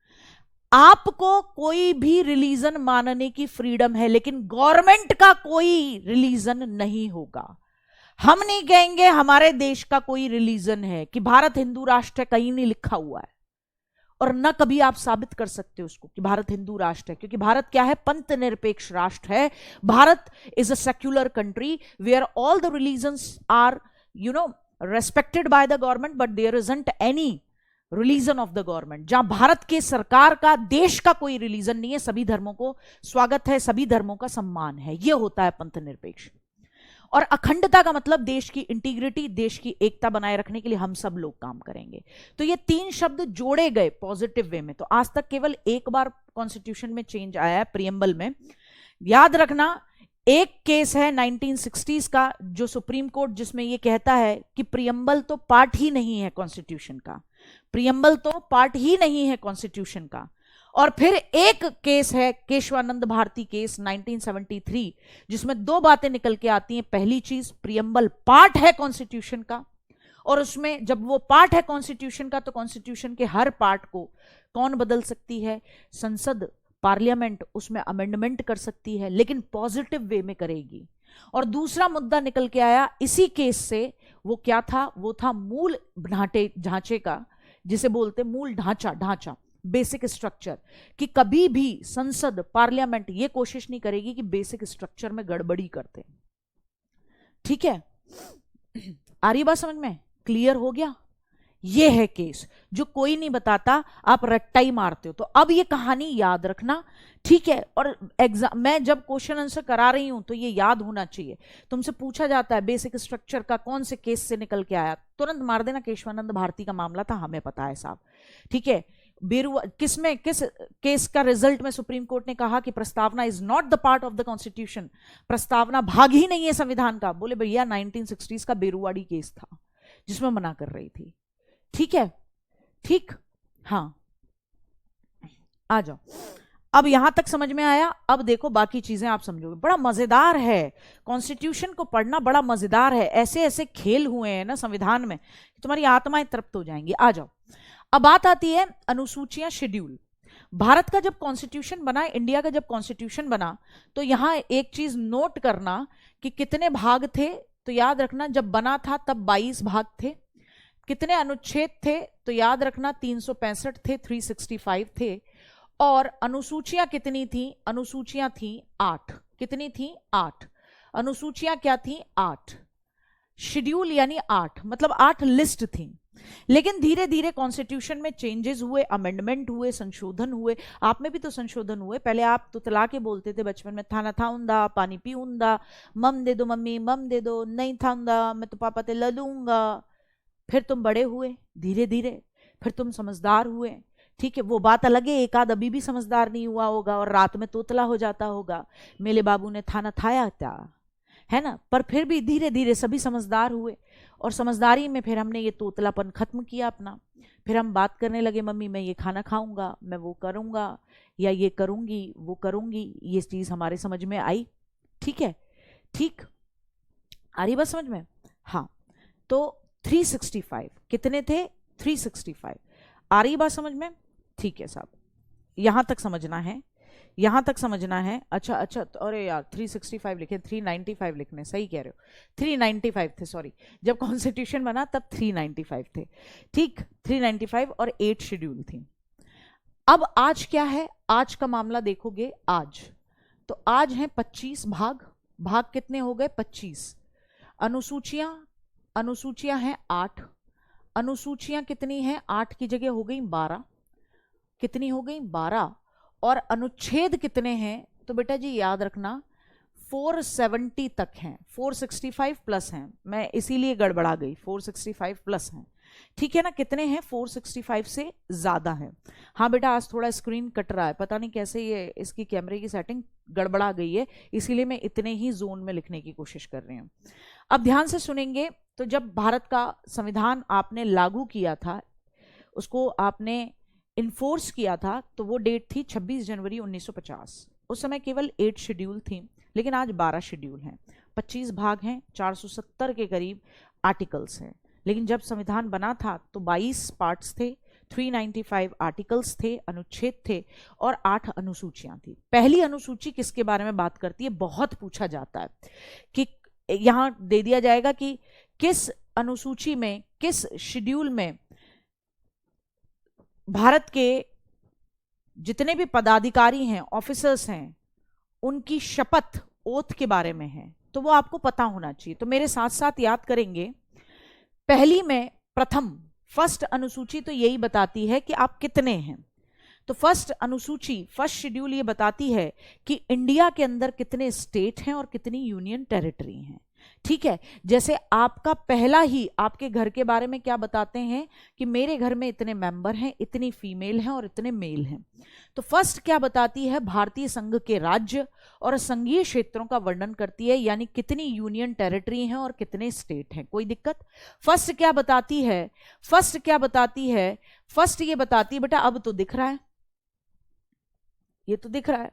आपको कोई भी रिलीजन मानने की फ्रीडम है लेकिन गवर्नमेंट का कोई रिलीजन नहीं होगा। हम नहीं कहेंगे हमारे देश का कोई रिलीजन है, कि भारत हिंदू राष्ट्र है, कहीं नहीं लिखा हुआ है, और न कभी आप साबित कर सकते हो उसको कि भारत हिंदू राष्ट्र है, क्योंकि भारत क्या है, पंथ निरपेक्ष राष्ट्र है। Bharat is a secular country where all the religions are respected by the government, but there isn't any religion of the government। जहां भारत के सरकार का, देश का कोई रिलीजन नहीं है, सभी धर्मों को स्वागत है, सभी धर्मों का सम्मान है, यह होता है पंथ निरपेक्ष। और अखंडता का मतलब देश की इंटीग्रिटी, देश की एकता बनाए रखने के लिए हम सब लोग काम करेंगे। तो ये 3 शब्द जोड़े गए पॉजिटिव वे में। तो आज तक केवल एक बार कॉन्स्टिट्यूशन में चेंज आया है, प्रियम्बल में। याद रखना, एक केस है 1960s का जो सुप्रीम कोर्ट, जिसमें यह कहता है कि प्रियम्बल तो पार्ट ही नहीं है कॉन्स्टिट्यूशन का, प्रियम्बल तो पार्ट ही नहीं है कॉन्स्टिट्यूशन का। और फिर एक केस है केशवानंद भारती केस 1973, जिसमें दो बातें निकल के आती हैं। पहली चीज, प्रियम्बल पार्ट है कॉन्स्टिट्यूशन का, और उसमें जब वो पार्ट है कॉन्स्टिट्यूशन का तो कॉन्स्टिट्यूशन के हर पार्ट को कौन बदल सकती है? संसद, पार्लियामेंट उसमें अमेंडमेंट कर सकती है, लेकिन पॉजिटिव वे में करेगी। और दूसरा मुद्दा निकल के आया इसी केस से, वो क्या था? वो था मूल ढांचे का, जिसे बोलते मूल ढांचा, बेसिक स्ट्रक्चर, कि कभी भी संसद, पार्लियामेंट ये कोशिश नहीं करेगी कि बेसिक स्ट्रक्चर में गड़बड़ी करते। ठीक है, आ रही बात समझ में? क्लियर हो गया? ये है केस जो कोई नहीं बताता, आप रट्टा ही मारते हो। तो अब ये कहानी याद रखना, ठीक है? और एग्जाम मैं जब क्वेश्चन आंसर करा रही हूं तो ये याद होना चाहिए। तुमसे पूछा जाता है बेसिक स्ट्रक्चर का कौन से केस से निकल के आया, तुरंत मार देना केशवानंद भारती का मामला था, हमें पता है साहब। ठीक है, किस केस का रिजल्ट में सुप्रीम कोर्ट ने कहा कि प्रस्तावना is not the part of the constitution, प्रस्तावना भाग ही नहीं है संविधान का। बोले भैया 1960s का बेरुवाड़ी केस था जिसमें मना कर रही थी। ठीक है, ठीक, हाँ, आ जाओ। अब यहां तक समझ में आया? अब देखो बाकी चीजें आप समझोगे। बड़ा मजेदार है कॉन्स्टिट्यूशन को पढ़ना, बड़ा मजेदार है। ऐसे ऐसे खेल हुए हैं ना संविधान में, तुम्हारी आत्माएं तृप्त हो जाएंगी। आ जाओ, अब बात आती है अनुसूचियां, शेड्यूल। भारत का जब कॉन्स्टिट्यूशन बना, इंडिया का जब कॉन्स्टिट्यूशन बना, तो यहां एक चीज नोट करना कि कितने भाग थे। तो याद रखना जब बना था तब 22 भाग थे। कितने अनुच्छेद थे? तो याद रखना 365 थे, 365 थे। और अनुसूचियां कितनी थी? अनुसूचियां थी 8। कितनी थी? 8। अनुसूचियां क्या थी? 8। शेड्यूल यानी 8, मतलब 8 लिस्ट थी। लेकिन धीरे धीरे कॉन्स्टिट्यूशन में चेंजेस हुए, अमेंडमेंट हुए, संशोधन हुए। आप में भी तो संशोधन हुए। पहले आप तुतला के बोलते थे बचपन में, थाना था उंदा, पानी पी उंदा, मम दे दो मम्मी, मम दे दो, नहीं था उंदा, मैं तो पापा ते ललूंगा। फिर तुम बड़े हुए धीरे धीरे, फिर तुम समझदार हुए। ठीक है, वो बात अलग है, एक आध अभी भी समझदार नहीं हुआ होगा और रात में तोतला हो जाता होगा, मेरे बाबू ने थाना थाया था, है ना। पर फिर भी धीरे धीरे सभी समझदार हुए, और समझदारी में फिर हमने ये तोतलापन खत्म किया अपना। फिर हम बात करने लगे, मम्मी मैं ये खाना खाऊंगा, मैं वो करूंगा, या ये करूंगी, वो करूंगी। ये चीज हमारे समझ में आई। ठीक है, ठीक, आ रही बात समझ में? हाँ, तो 365 कितने थे? 365। आ रही बात समझ में? ठीक है साहब, यहां तक समझना है, यहां तक समझना है। अच्छा, तो अरे यार 365 लिखे, 395 लिखने, सही कह रहे हो, 395 थे, सॉरी। जब कॉन्स्टिट्यूशन बना तब 395 थे। ठीक, 395 और 8 शेड्यूल थी। अब आज क्या है? आज का मामला देखोगे आज, तो आज है 25 भाग। भाग कितने हो गए? 25। अनुसूचियां हैं 8। अनुसूचियां कितनी हैं? 8 की जगह हो गई 12। कितनी हो गई? 12। और अनुच्छेद कितने हैं? तो बेटा जी याद रखना 470 तक हैं, 465 प्लस हैं। मैं इसीलिए गड़बड़ा गई, 465 प्लस हैं। ठीक है ना? कितने हैं? 465 से ज्यादा है। हाँ बेटा, आज थोड़ा स्क्रीन कट रहा है, पता नहीं कैसे ये इसकी कैमरे की सेटिंग गड़बड़ा गई है, इसीलिए मैं इतने ही जोन में लिखने की कोशिश कर रही हूँ। अब ध्यान से सुनेंगे। तो जब भारत का संविधान आपने लागू किया था, उसको आपने इन्फोर्स किया था, तो वो डेट थी 26 जनवरी 1950। उस समय केवल 8 शेड्यूल थी, लेकिन आज 12 शेड्यूल हैं, 25 भाग हैं, 470 के करीब आर्टिकल्स हैं। लेकिन जब संविधान बना था तो 22 पार्ट्स थे, 395 आर्टिकल्स थे, अनुच्छेद थे, और 8 अनुसूचियां थी। पहली अनुसूची किसके बारे में बात करती है? बहुत पूछा जाता है कि यहां दे दिया जाएगा कि किस अनुसूची में, किस शेड्यूल में भारत के जितने भी पदाधिकारी हैं, ऑफिसर्स हैं, उनकी शपथ, ओथ के बारे में है। तो वो आपको पता होना चाहिए। तो मेरे साथ साथ याद करेंगे। पहली में प्रथम, फर्स्ट अनुसूची तो यही बताती है कि आप कितने हैं। तो फर्स्ट अनुसूची, फर्स्ट शेड्यूल ये बताती है कि इंडिया के अंदर कितने स्टेट हैं और कितनी यूनियन टेरिटरी हैं। ठीक है, जैसे आपका पहला ही आपके घर के बारे में क्या बताते हैं कि मेरे घर में इतने मेंबर हैं, इतनी फीमेल हैं और इतने मेल हैं। तो फर्स्ट क्या बताती है? भारतीय संघ के राज्य और संघीय क्षेत्रों का वर्णन करती है, यानी कितनी यूनियन टेरिटरी हैं और कितने स्टेट हैं। कोई दिक्कत? फर्स्ट क्या बताती है? फर्स्ट क्या बताती है? फर्स्ट ये बताती है बेटा, अब तो दिख रहा है, ये तो दिख रहा है,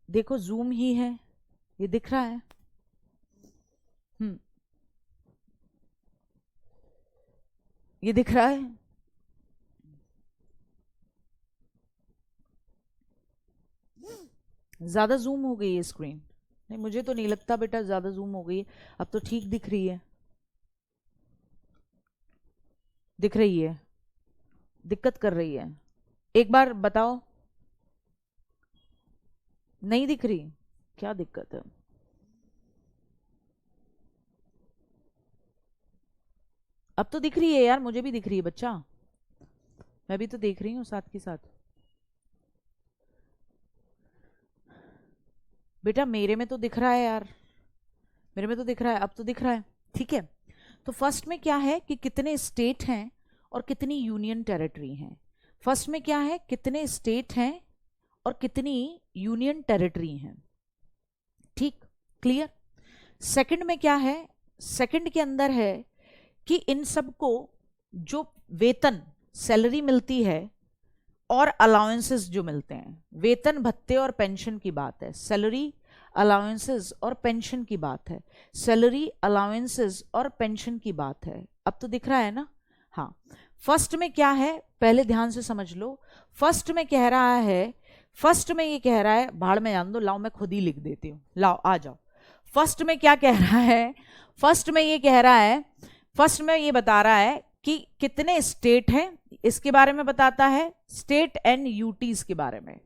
देखो जूम ही है, ये दिख रहा है। ये दिख रहा है। ज्यादा जूम हो गई है स्क्रीन? नहीं, मुझे तो नहीं लगता बेटा ज्यादा जूम हो गई है, अब तो ठीक दिख रही है। दिख रही है, दिक्कत कर रही है? एक बार बताओ। नहीं दिख रही? क्या दिक्कत है? अब तो दिख रही है यार, मुझे भी दिख रही है बच्चा, मैं भी तो देख रही हूँ साथ के साथ। बेटा मेरे में तो दिख रहा है यार, मेरे में तो दिख रहा है, अब तो दिख रहा है। ठीक है, तो फर्स्ट में क्या है कि कितने स्टेट हैं और कितनी यूनियन टेरिटरी हैं। फर्स्ट में क्या है, कितने स्टेट हैं और कितनी यूनियन टेरिटरी हैं। ठीक, क्लियर। सेकंड में क्या है, सेकंड के अंदर है कि इन सबको जो वेतन सैलरी मिलती है और अलाउंसेस जो मिलते हैं, वेतन भत्ते और पेंशन की बात है, सैलरी अलाउंसेस और पेंशन की बात है, सैलरी अलाउंसेस और पेंशन की बात है। अब तो दिख रहा है ना? हाँ। फर्स्ट में क्या है, पहले ध्यान से समझ लो। फर्स्ट में कह रहा है, फर्स्ट में ये कह रहा है, भाड़ में जान दो, लाओ मैं खुद ही लिख देती हूं, लाओ आ जाओ। फर्स्ट में क्या कह रहा है, फर्स्ट में ये कह रहा है, फर्स्ट में ये बता रहा है कि कितने स्टेट हैं, इसके बारे में बताता है, स्टेट एंड यूटीज के बारे में,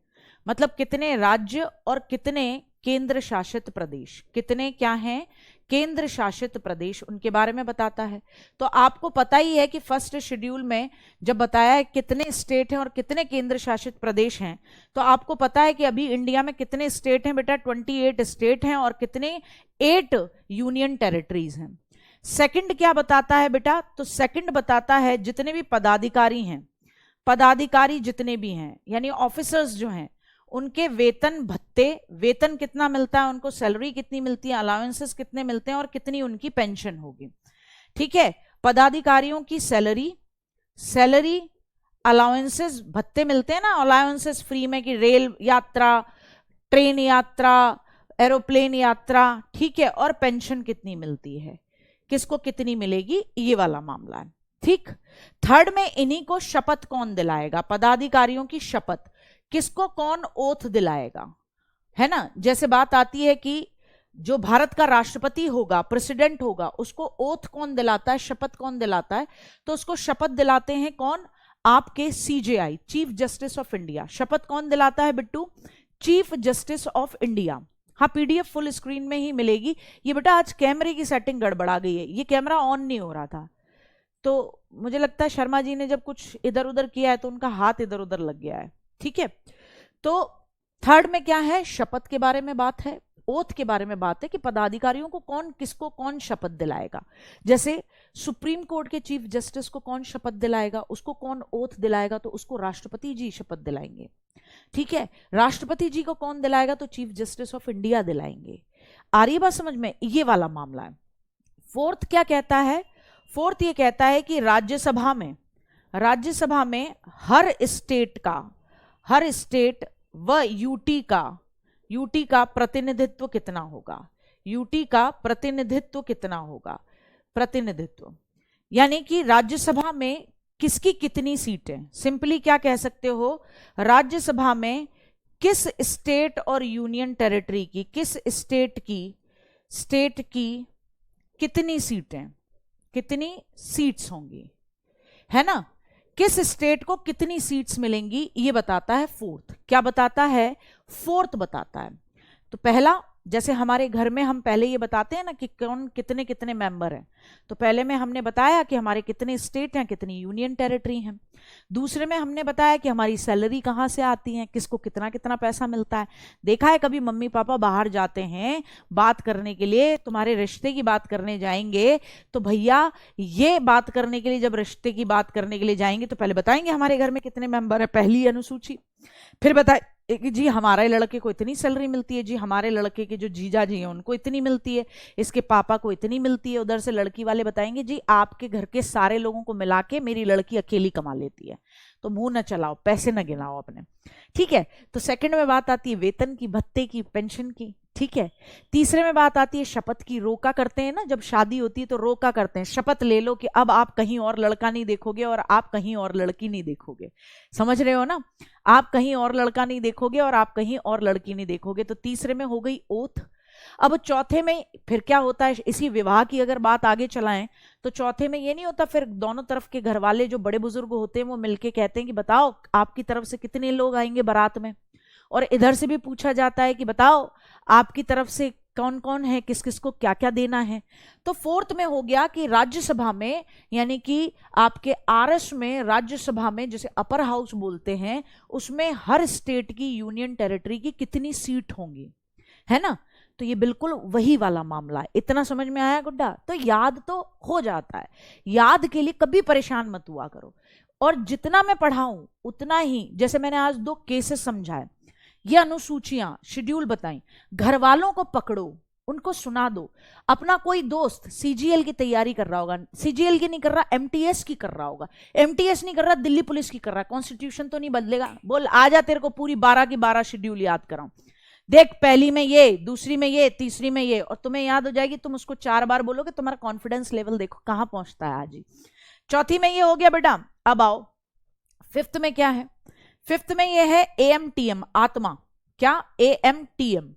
मतलब कितने राज्य और कितने केंद्र शासित प्रदेश, कितने क्या हैं केंद्र शासित प्रदेश, उनके बारे में बताता है। तो आपको पता ही है कि फर्स्ट शेड्यूल में जब बताया है कितने स्टेट हैं और कितने केंद्र शासित प्रदेश हैं, तो आपको पता है कि अभी इंडिया में कितने स्टेट हैं बेटा, 28 स्टेट हैं और कितने 8 यूनियन टेरिटरीज हैं। सेकंड क्या बताता है बेटा, तो सेकंड बताता है जितने भी पदाधिकारी हैं, पदाधिकारी जितने भी हैं यानी ऑफिसर्स जो हैं, उनके वेतन भत्ते, वेतन कितना मिलता है उनको, सैलरी कितनी मिलती है, अलाउंसेस कितने मिलते हैं और कितनी उनकी पेंशन होगी। ठीक है, पदाधिकारियों की सैलरी, सैलरी अलाउंसेस भत्ते मिलते हैं ना, अलाउंसेस फ्री में कि रेल यात्रा, ट्रेन यात्रा, एरोप्लेन यात्रा, ठीक है, और पेंशन कितनी मिलती है, किसको कितनी मिलेगी, ये वाला मामला है। ठीक, थर्ड में इन्हीं को शपथ कौन दिलाएगा, पदाधिकारियों की शपथ किसको कौन ओथ दिलाएगा, है ना। जैसे बात आती है कि जो भारत का राष्ट्रपति होगा, प्रेसिडेंट होगा, उसको ओथ कौन दिलाता है, शपथ कौन दिलाता है, तो उसको शपथ दिलाते हैं कौन, आपके CJI, chief justice of India. शपथ कौन दिलाता है Bittu, chief justice of India. हाँ, पीडीएफ फुल स्क्रीन में ही मिलेगी। ये बेटा आज कैमरे की सेटिंग गड़बड़ा गई है, ये कैमरा ऑन नहीं हो रहा था, तो मुझे लगता है शर्मा जी ने जब कुछ इधर उधर किया है तो उनका हाथ इधर उधर लग गया है। ठीक है, तो थर्ड में क्या है, शपथ के बारे में बात है, ओथ के बारे में बात है कि पदाधिकारियों को कौन, किसको कौन शपथ दिलाएगा। जैसे सुप्रीम कोर्ट के चीफ जस्टिस को कौन शपथ दिलाएगा, उसको कौन ओथ दिलाएगा, तो उसको राष्ट्रपति जी शपथ दिलाएंगे। ठीक है, राष्ट्रपति जी को कौन दिलाएगा, तो चीफ जस्टिस ऑफ इंडिया दिलाएंगे। आ रही बात समझ में, ये वाला मामला है। फोर्थ क्या कहता है, फोर्थ ये कहता है कि राज्यसभा में, राज्यसभा में हर स्टेट का, हर स्टेट व यूटी का प्रतिनिधित्व कितना होगा, यूटी का प्रतिनिधित्व कितना होगा, प्रतिनिधित्व यानी कि राज्यसभा में किसकी कितनी सीटें, सिंपली क्या कह सकते हो, राज्यसभा में किस स्टेट और यूनियन टेरिटरी की, किस स्टेट की कितनी सीटें, कितनी सीट्स होंगी, है ना, किस स्टेट को कितनी सीट्स मिलेंगी, ये बताता है फोर्थ। क्या बताता है, फोर्थ बताता है। तो पहला, जैसे हमारे घर में हम पहले ये बताते हैं ना कि कौन कितने कितने मेंबर हैं, तो पहले में हमने बताया कि हमारे कितने स्टेट हैं, कितनी यूनियन टेरिटरी हैं। दूसरे में हमने बताया कि हमारी सैलरी कहाँ से आती है, किसको कितना कितना पैसा मिलता है। देखा है कभी मम्मी पापा बाहर जाते हैं बात करने के लिए, तुम्हारे रिश्ते की बात करने जाएंगे, तो भैया ये बात करने के लिए, जब रिश्ते की बात करने के लिए जाएंगे तो पहले बताएंगे हमारे घर में कितने मेंबर है, पहली अनुसूची। फिर बताए कि जी हमारे लड़के को इतनी सैलरी मिलती है, जी हमारे लड़के के जो जीजा जी हैं उनको इतनी मिलती है, इसके पापा को इतनी मिलती है। उधर से लड़की वाले बताएंगे जी आपके घर के सारे लोगों को मिला के मेरी लड़की अकेली कमा लेती है, तो मुंह न चलाओ, पैसे न गिनाओ अपने। ठीक है, तो सेकंड में बात आती है वेतन की, भत्ते की, पेंशन की। ठीक है, तीसरे में बात आती है शपथ की। रोका करते हैं ना, जब शादी होती है तो रोका करते हैं, शपथ ले लो कि अब आप कहीं और लड़का नहीं देखोगे और आप कहीं और लड़की नहीं देखोगे। समझ रहे हो ना, आप कहीं और लड़का नहीं देखोगे और आप कहीं और लड़की नहीं देखोगे। तो तीसरे में हो गई ओथ। अब चौथे में फिर क्या होता है, इसी विवाह की अगर बात आगे चलाएं तो चौथे में ये नहीं होता, फिर दोनों तरफ के घर वाले जो बड़े बुजुर्ग होते हैं वो मिलके कहते हैं कि बताओ आपकी तरफ से कितने लोग आएंगे बारात में, और इधर से भी पूछा जाता है कि बताओ आपकी तरफ से कौन कौन है, किस किस को क्या क्या देना है। तो फोर्थ में हो गया कि राज्यसभा में, यानी कि आपके आरएस में, राज्यसभा में जिसे अपर हाउस बोलते हैं, उसमें हर स्टेट की, यूनियन टेरिटरी की कितनी सीट होंगी, है ना। तो ये बिल्कुल वही वाला मामला है। इतना समझ में आया गुड्डा? तो याद तो हो जाता है, याद के लिए कभी परेशान मत हुआ करो। और जितना मैं पढ़ाऊं उतना ही, जैसे मैंने आज 2 केसेस समझाए, ये अनुसूचियां, शेड्यूल बताई, घर वालों को पकड़ो, उनको सुना दो। अपना कोई दोस्त सीजीएल की तैयारी कर रहा होगा, सीजीएल की नहीं कर रहा, एमटीएस की कर रहा होगा, एमटीएस नहीं कर रहा, दिल्ली पुलिस की कर रहा है, कॉन्स्टिट्यूशन तो नहीं बदलेगा, बोल आजा तेरे को पूरी 12 की 12 शेड्यूल याद कराऊं, देख पहली में ये, दूसरी में ये, तीसरी में ये, और तुम्हें याद हो जाएगी। तुम उसको 4 बार बोलोगे, तुम्हारा कॉन्फिडेंस लेवल देखो कहां पहुंचता है आज ही। चौथी में ये हो गया बेटा। अब आओ फिफ्थ में क्या है, फिफ्थ में ये है एएमटीएम, आत्मा। क्या? एएमटीएम।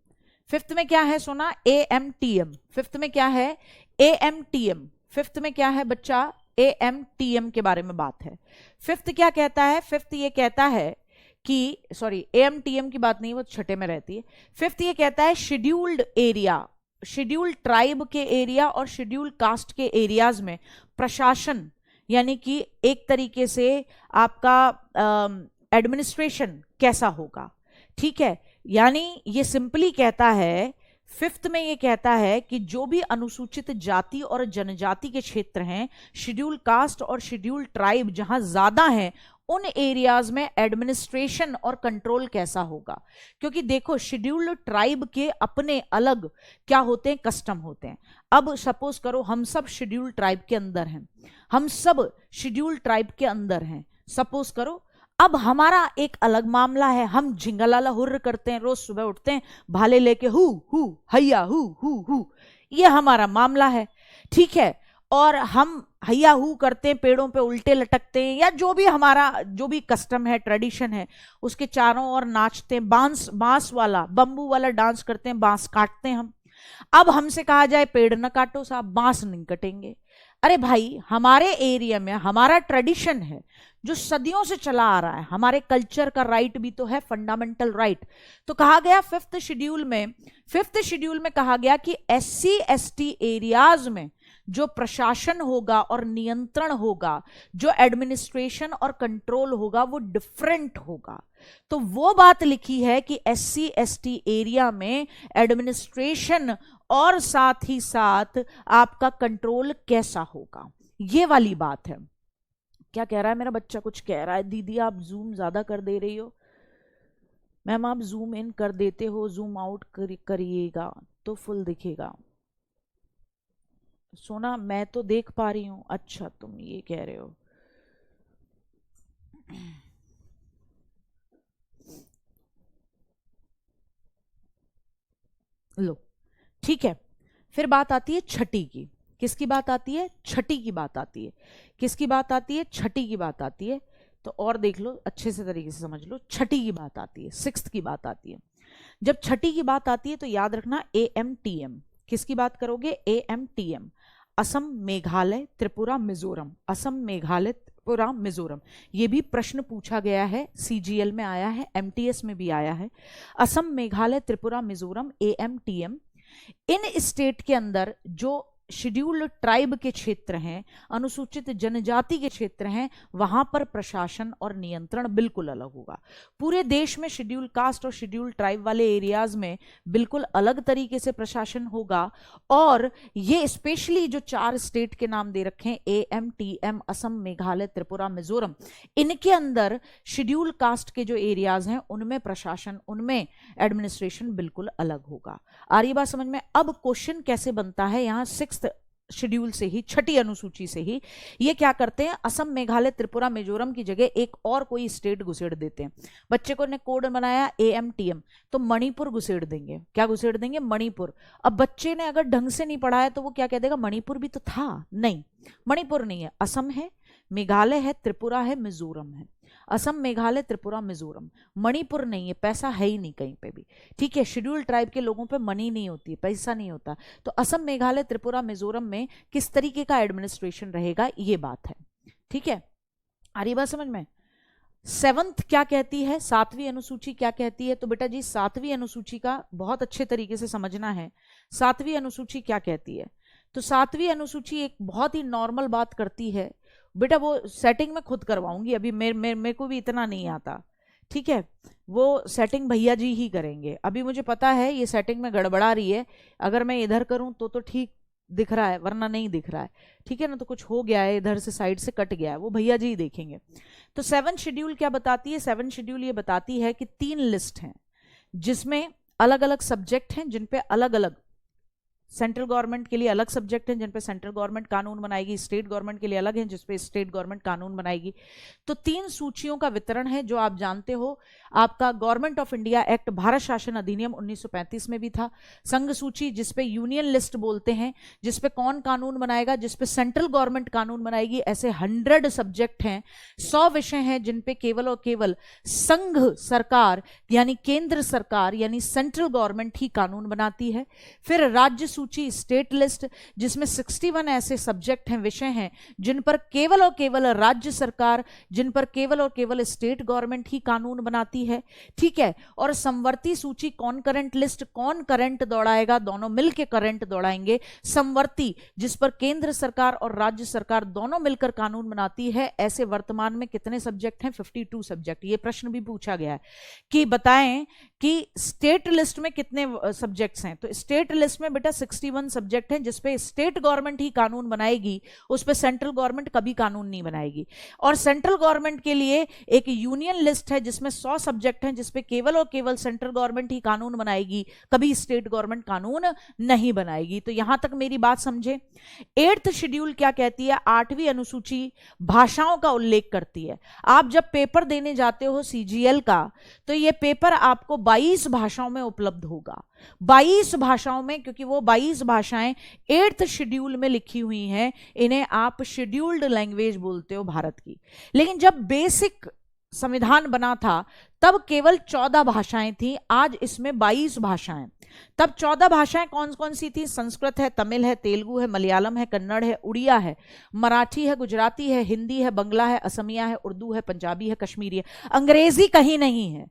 फिफ्थ में क्या है सोना? एएमटीएम। फिफ्थ में क्या है? एएमटीएम। फिफ्थ में क्या है बच्चा? एएमटीएम के बारे में बात है। फिफ्थ क्या कहता है? फिफ्थ ये कहता है कि, सॉरी एएमटीएम की बात नहीं, वो छठे में रहती है। फिफ्थ ये कहता है शेड्यूल्ड एरिया, शेड्यूल्ड ट्राइब के एरिया और शेड्यूल्ड कास्ट के एरियाज में प्रशासन, यानी कि एक तरीके से आपका एडमिनिस्ट्रेशन कैसा होगा। ठीक है, यानी ये सिंपली कहता है, फिफ्थ में ये कहता है कि जो भी अनुसूचित जाति और जनजाति के क्षेत्र हैं, शेड्यूल कास्ट और शेड्यूल ट्राइब जहां ज्यादा हैं, उन एरियाज में एडमिनिस्ट्रेशन और कंट्रोल कैसा होगा। क्योंकि देखो शेड्यूल्ड ट्राइब के अपने अलग क्या होते हैं, कस्टम होते हैं। अब सपोज करो हम सब शेड्यूल्ड ट्राइब के अंदर हैं, हम सब शेड्यूल्ड ट्राइब के अंदर हैं, सपोज करो। अब हमारा एक अलग मामला है, हम झिंगालाला हुर्र करते हैं, रोज सुबह उठते हैं भाले लेके, हु हैया हु, ये हमारा मामला है। ठीक है, और हम हैया हु करते हैं, पेड़ों पे उल्टे लटकते हैं, या जो भी हमारा जो भी कस्टम है, ट्रेडिशन है, उसके चारों ओर नाचते हैं, बांस वाला, बंबू वाला डांस करते हैं, बांस काटते हैं हम। अब हमसे कहा जाए पेड़ न काटो साहब, बांस नहीं कटेंगे। अरे भाई, हमारे एरिया में हमारा ट्रेडिशन है जो सदियों से चला आ रहा है, हमारे कल्चर का राइट भी तो है, फंडामेंटल राइट। तो कहा गया फिफ्थ शेड्यूल में कहा गया कि SC ST एरियाज में जो प्रशासन होगा और नियंत्रण होगा, जो एडमिनिस्ट्रेशन और कंट्रोल होगा, वो डिफरेंट होगा। तो वो बात लिखी है कि SC ST एरिया में एडमिनिस्ट्रेशन और साथ ही साथ आपका कंट्रोल कैसा होगा, ये वाली बात है। क्या कह रहा है मेरा बच्चा? कुछ कह रहा है। दीदी आप जूम ज्यादा कर दे रही हो। मैम आप जूम इन कर देते हो, जूम आउट करिएगा तो फुल दिखेगा। सोना मैं तो देख पा रही हूं। अच्छा तुम ये कह रहे हो। लो ठीक है, फिर बात आती है छठी की। किसकी बात आती है? छठी की बात आती है। किसकी बात आती है? छठी की बात आती है। तो और देख लो, अच्छे से तरीके से समझ लो। छठी की बात आती है, सिक्स्थ की बात आती है। जब छठी की बात आती है तो याद रखना AMTM। किसकी बात करोगे? AMTM। असम, मेघालय, त्रिपुरा, मिजोरम। असम, मेघालय, त्रिपुरा, मिजोरम। ये भी प्रश्न पूछा गया है, CGL में आया है, MTS में भी आया है। असम, मेघालय, त्रिपुरा, मिजोरम, AMTM। इन स्टेट के अंदर जो शेड्यूल्ड ट्राइब के क्षेत्र हैं, अनुसूचित जनजाति के क्षेत्र हैं, वहां पर प्रशासन और नियंत्रण बिल्कुल अलग होगा। पूरे देश में शेड्यूल कास्ट और शेड्यूल ट्राइब वाले एरियाज में बिल्कुल अलग तरीके से प्रशासन होगा। और ये स्पेशली जो 4 स्टेट के नाम दे रखे हैं, AMTM, असम, मेघालय, त्रिपुरा, मिजोरम, इनके अंदर शेड्यूल कास्ट के जो एरियाज हैं उनमें प्रशासन, उनमें एडमिनिस्ट्रेशन बिल्कुल अलग होगा। आ रही बात समझ में? अब क्वेश्चन कैसे बनता है, यहां 6th शेड्यूल से ही, 6ठी अनुसूची से ही ये क्या करते हैं, असम, मेघालय, त्रिपुरा, मिजोरम की जगह एक और कोई स्टेट घुसेड़ देते हैं। बच्चे को ने कोड बनाया AMTM, तो मणिपुर घुसेड़ देंगे। क्या घुसेड़ देंगे? मणिपुर। अब बच्चे ने अगर ढंग से नहीं पढ़ा है तो वो क्या कह देगा, मणिपुर भी तो था। नहीं, मणिपुर नहीं है, असम है, मेघालय है, त्रिपुरा है, मिजोरम है। असम, मेघालय, त्रिपुरा, मिजोरम, मणिपुर नहीं है, पैसा है ही नहीं कहीं पे भी। ठीक है, शेड्यूल ट्राइब के लोगों पे मनी नहीं होती है, पैसा नहीं होता। तो असम, मेघालय, त्रिपुरा, मिजोरम में किस तरीके का एडमिनिस्ट्रेशन रहेगा, ये बात है। ठीक है, आ रही बात समझ में? 7th क्या कहती है, 7वीं अनुसूची क्या कहती है? तो बेटा जी 7वीं अनुसूची का बहुत अच्छे तरीके से समझना है। 7वीं अनुसूची क्या कहती है? तो 7वीं अनुसूची एक बहुत ही नॉर्मल बात करती है बेटा, वो सेटिंग में खुद करवाऊंगी, अभी मेरे को भी इतना नहीं आता। ठीक है, वो सेटिंग भैया जी ही करेंगे। अभी मुझे पता है ये सेटिंग में गड़बड़ा रही है, अगर मैं इधर करूं तो ठीक दिख रहा है, वरना नहीं दिख रहा है। ठीक है ना, तो कुछ हो गया है, इधर से साइड से कट गया है, वो भैया जी ही देखेंगे। तो 7 शेड्यूल क्या बताती है? 7 शेड्यूल ये बताती है कि 3 लिस्ट हैं जिसमें अलग अलग सब्जेक्ट हैं, जिन पे अलग अलग सेंट्रल गवर्नमेंट के लिए अलग सब्जेक्ट हैं जिन पे सेंट्रल गवर्नमेंट कानून बनाएगी, स्टेट गवर्नमेंट के लिए अलग हैं जिस पे स्टेट गवर्नमेंट कानून बनाएगी। तो 3 सूचियों का वितरण है, जो आप जानते हो। आपका government of India act, Bharat शासन अधिनियम 1935 में भी था। संघ सूची, जिसपे यूनियन लिस्ट बोलते हैं, जिसपे कौन कानून बनाएगा, जिसपे सेंट्रल गवर्नमेंट कानून बनाएगी। ऐसे 100 सब्जेक्ट हैं, 100 विषय हैं जिन पे केवल और केवल संघ सरकार यानी केंद्र सरकार यानी सेंट्रल गवर्नमेंट ही कानून बनाती है। फिर राज्य सूची, स्टेट लिस्ट, जिसमें 61 ऐसे सब्जेक्ट हैं, विषय हैं जिन पर केवल और केवल राज्य सरकार, जिन पर केवल और केवल स्टेट गवर्नमेंट ही कानून बनाती है। ठीक है, और संवर्ती सूची, कौन करंट लिस्ट, कौन करंट दौड़ाएगा, दोनों मिलकर करंट दौड़ाएंगे। संवर्ती, जिस पर केंद्र सरकार और राज्य सरकार दोनों मिलकर कानून बनाती है। ऐसे वर्तमान में कितने सब्जेक्ट हैं? 52 सब्जेक्ट। ये प्रश्न भी पूछा गया है कि बताएं कि स्टेट लिस्ट में कितने सब्जेक्ट्स हैं। तो स्टेट लिस्ट में बेटा 61 सब्जेक्ट हैं जिसपे स्टेट गवर्नमेंट ही कानून बनाएगी, उस पे सेंट्रल गवर्नमेंट कभी कानून नहीं बनाएगी। और सेंट्रल गवर्नमेंट के लिए एक यूनियन लिस्ट है जिसमें 100 सब्जेक्ट हैं जिसपे केवल और केवल सेंट्रल गवर्नमेंट ही कानून बनाएगी, कभी स्टेट गवर्नमेंट कानून नहीं बनाएगी। तो यहां तक मेरी बात समझे। 8th शेड्यूल क्या कहती है? 8वीं अनुसूची भाषाओं का उल्लेख करती है। आप जब पेपर देने जाते हो CGL का, तो ये पेपर आपको 22 भाषाओं में उपलब्ध होगा। 22 भाषाओं में, क्योंकि वो 22 भाषाएं 8th शेड्यूल में लिखी हुई हैं, इन्हें आप शेड्यूल्ड लैंग्वेज बोलते हो भारत की। लेकिन जब बेसिक संविधान बना था तब केवल 14 भाषाएं थी, आज इसमें 22 भाषाएं। तब 14 भाषाएं कौन कौन सी थी? संस्कृत है, तमिल है, तेलुगु है, मलयालम है, कन्नड़ है, उड़िया है, मराठी है, गुजराती है, हिंदी है, बंगला है, असमिया है, उर्दू है, पंजाबी है, कश्मीरी है। अंग्रेजी कहीं नहीं है,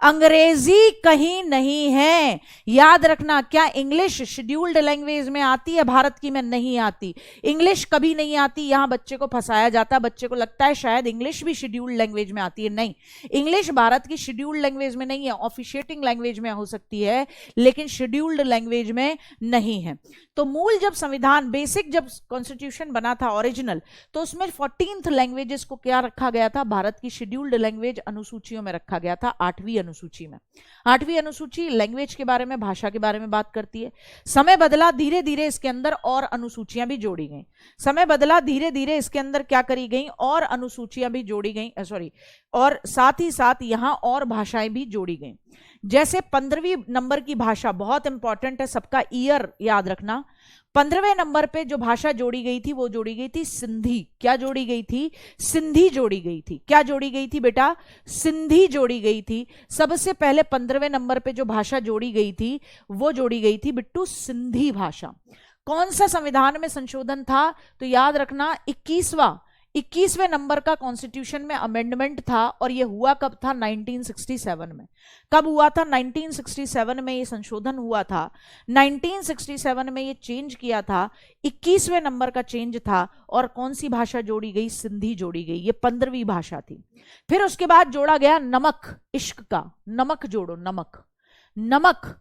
अंग्रेजी कहीं नहीं है। याद रखना, क्या इंग्लिश शेड्यूल्ड लैंग्वेज में आती है भारत की में? नहीं आती, इंग्लिश कभी नहीं आती। यहां बच्चे को फंसाया जाता है, बच्चे को लगता है शायद इंग्लिश भी शेड्यूल्ड लैंग्वेज में आती है। नहीं, इंग्लिश भारत की शेड्यूल्ड लैंग्वेज में नहीं है, ऑफिशिएटिंग लैंग्वेज में हो सकती है लेकिन शेड्यूल्ड लैंग्वेज में नहीं है। तो मूल जब संविधान, बेसिक जब कॉन्स्टिट्यूशन बना था ओरिजिनल, तो उसमें 14th लैंग्वेजेस को क्या रखा गया था? भारत की शेड्यूल्ड लैंग्वेज अनुसूचियों में रखा गया था, 8वीं अनुसूची में। 8वीं अनुसूची लैंग्वेज के बारे में, भाषा के बारे में बात करती है। समय बदला, धीरे धीरे इसके अंदर और अनुसूचियां भी जोड़ी गई। समय बदला, धीरे धीरे इसके अंदर क्या करी गई? और अनुसूचियां भी जोड़ी गई, और साथ ही साथ यहां और भाषाएं भी जोड़ी गई। जैसे 15वीं नंबर की भाषा बहुत इंपॉर्टेंट है, सबका ईयर याद रखना। 15वें नंबर पे जो भाषा जोड़ी गई थी वो जोड़ी गई थी सिंधी। क्या जोड़ी गई थी? सिंधी जोड़ी गई थी। क्या जोड़ी गई थी बेटा? सिंधी जोड़ी गई थी। सबसे पहले 15वें नंबर पे जो भाषा जोड़ी गई थी वो जोड़ी गई थी बिट्टू सिंधी भाषा। कौन सा संविधान में संशोधन था? तो याद रखना 21वां 21वें नंबर का कॉन्स्टिट्यूशन में अमेंडमेंट था, और ये हुआ कब था? 1967 में। कब हुआ था? 1967 में ये संशोधन हुआ था, 1967 में ये चेंज किया था, 21वें नंबर का चेंज था। और कौन सी भाषा जोड़ी गई? सिंधी जोड़ी गई, ये 15वीं भाषा थी। फिर उसके बाद जोड़ा गया नमक, इश्क का नमक जोड़ो, नमक, नमक।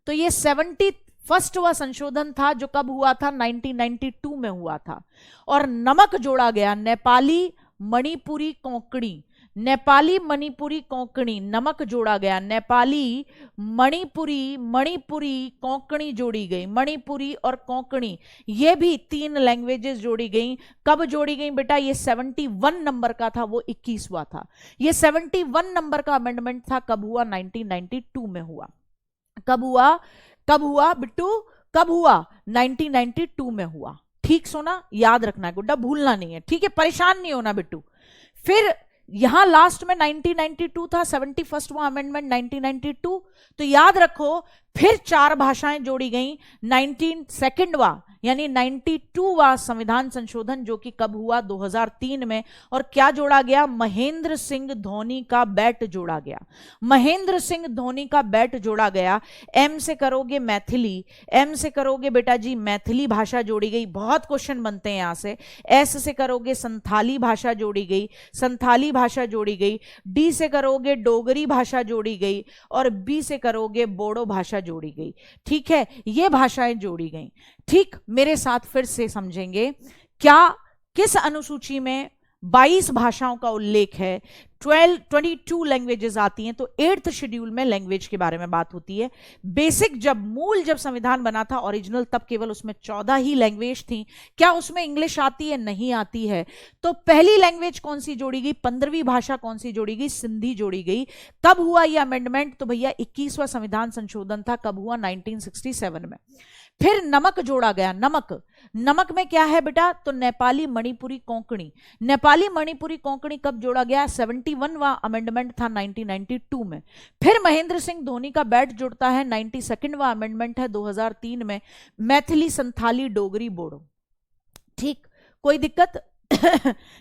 तो ये 71st वह संशोधन था जो कब हुआ था? 1992 में हुआ था। और नमक जोड़ा गया नेपाली, मणिपुरी, कोंकणी, नेपाली, मणिपुरी, कोंकणी, नमक जोड़ा गया, नेपाली, मणिपुरी, मणिपुरी, कोंकणी जोड़ी गई, मणिपुरी और कोंकणी, ये भी 3 लैंग्वेजेस जोड़ी गई। कब जोड़ी गई बेटा? ये 71 नंबर का था, वो 21वां था। ये 71 नंबर का अमेंडमेंट था, कब हुआ? 1992 में हुआ। कब हुआ? कब हुआ बिट्टू? कब हुआ? 1992 में हुआ। ठीक सोना, याद रखना है गुड्डा, भूलना नहीं है, ठीक है? परेशान नहीं होना बिट्टू। फिर यहां लास्ट में 1992 था, 71वां अमेंडमेंट 1992। तो याद रखो, फिर 4 भाषाएं जोड़ी गई। 2ndवा यानी 92वां संविधान संशोधन जो कि कब हुआ? 2003 में। और क्या जोड़ा गया? महेंद्र सिंह धोनी का बैट जोड़ा गया, महेंद्र सिंह धोनी का बैट जोड़ा गया। एम से करोगे मैथिली, एम से करोगे बेटा जी मैथिली भाषा जोड़ी गई, बहुत क्वेश्चन बनते हैं यहां से। एस से करोगे संथाली भाषा जोड़ी गई, संथाली भाषा जोड़ी गई। डी से करोगे डोगरी भाषा जोड़ी गई, और बी से करोगे बोडो भाषा जोड़ी गई। ठीक है, ये भाषाएं जोड़ी गई। ठीक, मेरे साथ फिर से समझेंगे, क्या किस अनुसूची में 22 भाषाओं का उल्लेख है, 22 लैंग्वेजेस आती हैं, तो 8th शेड्यूल में लैंग्वेज के बारे में बात होती है। बेसिक जब संविधान बना था ओरिजिनल, तब केवल उसमें 14 ही लैंग्वेज थी। क्या उसमें इंग्लिश आती है? नहीं आती है। तो पहली लैंग्वेज कौन सी जोड़ी गई? 15वीं भाषा कौन सी जोड़ी गई? सिंधी जोड़ी गई। कब हुआ यह अमेंडमेंट? तो भैया 21वां संविधान संशोधन था, कब हुआ? 1967 में। फिर नमक जोड़ा गया, नमक, नमक में क्या है बेटा? तो नेपाली, मणिपुरी, कोंकणी, नेपाली, मणिपुरी, कोंकणी कब जोड़ा गया? 71वां अमेंडमेंट था 1992 में। फिर महेंद्र सिंह धोनी का बैट जुड़ता है, 92वां अमेंडमेंट है 2003 में। मैथिली, संथाली, डोगरी, बोडो। ठीक, कोई दिक्कत?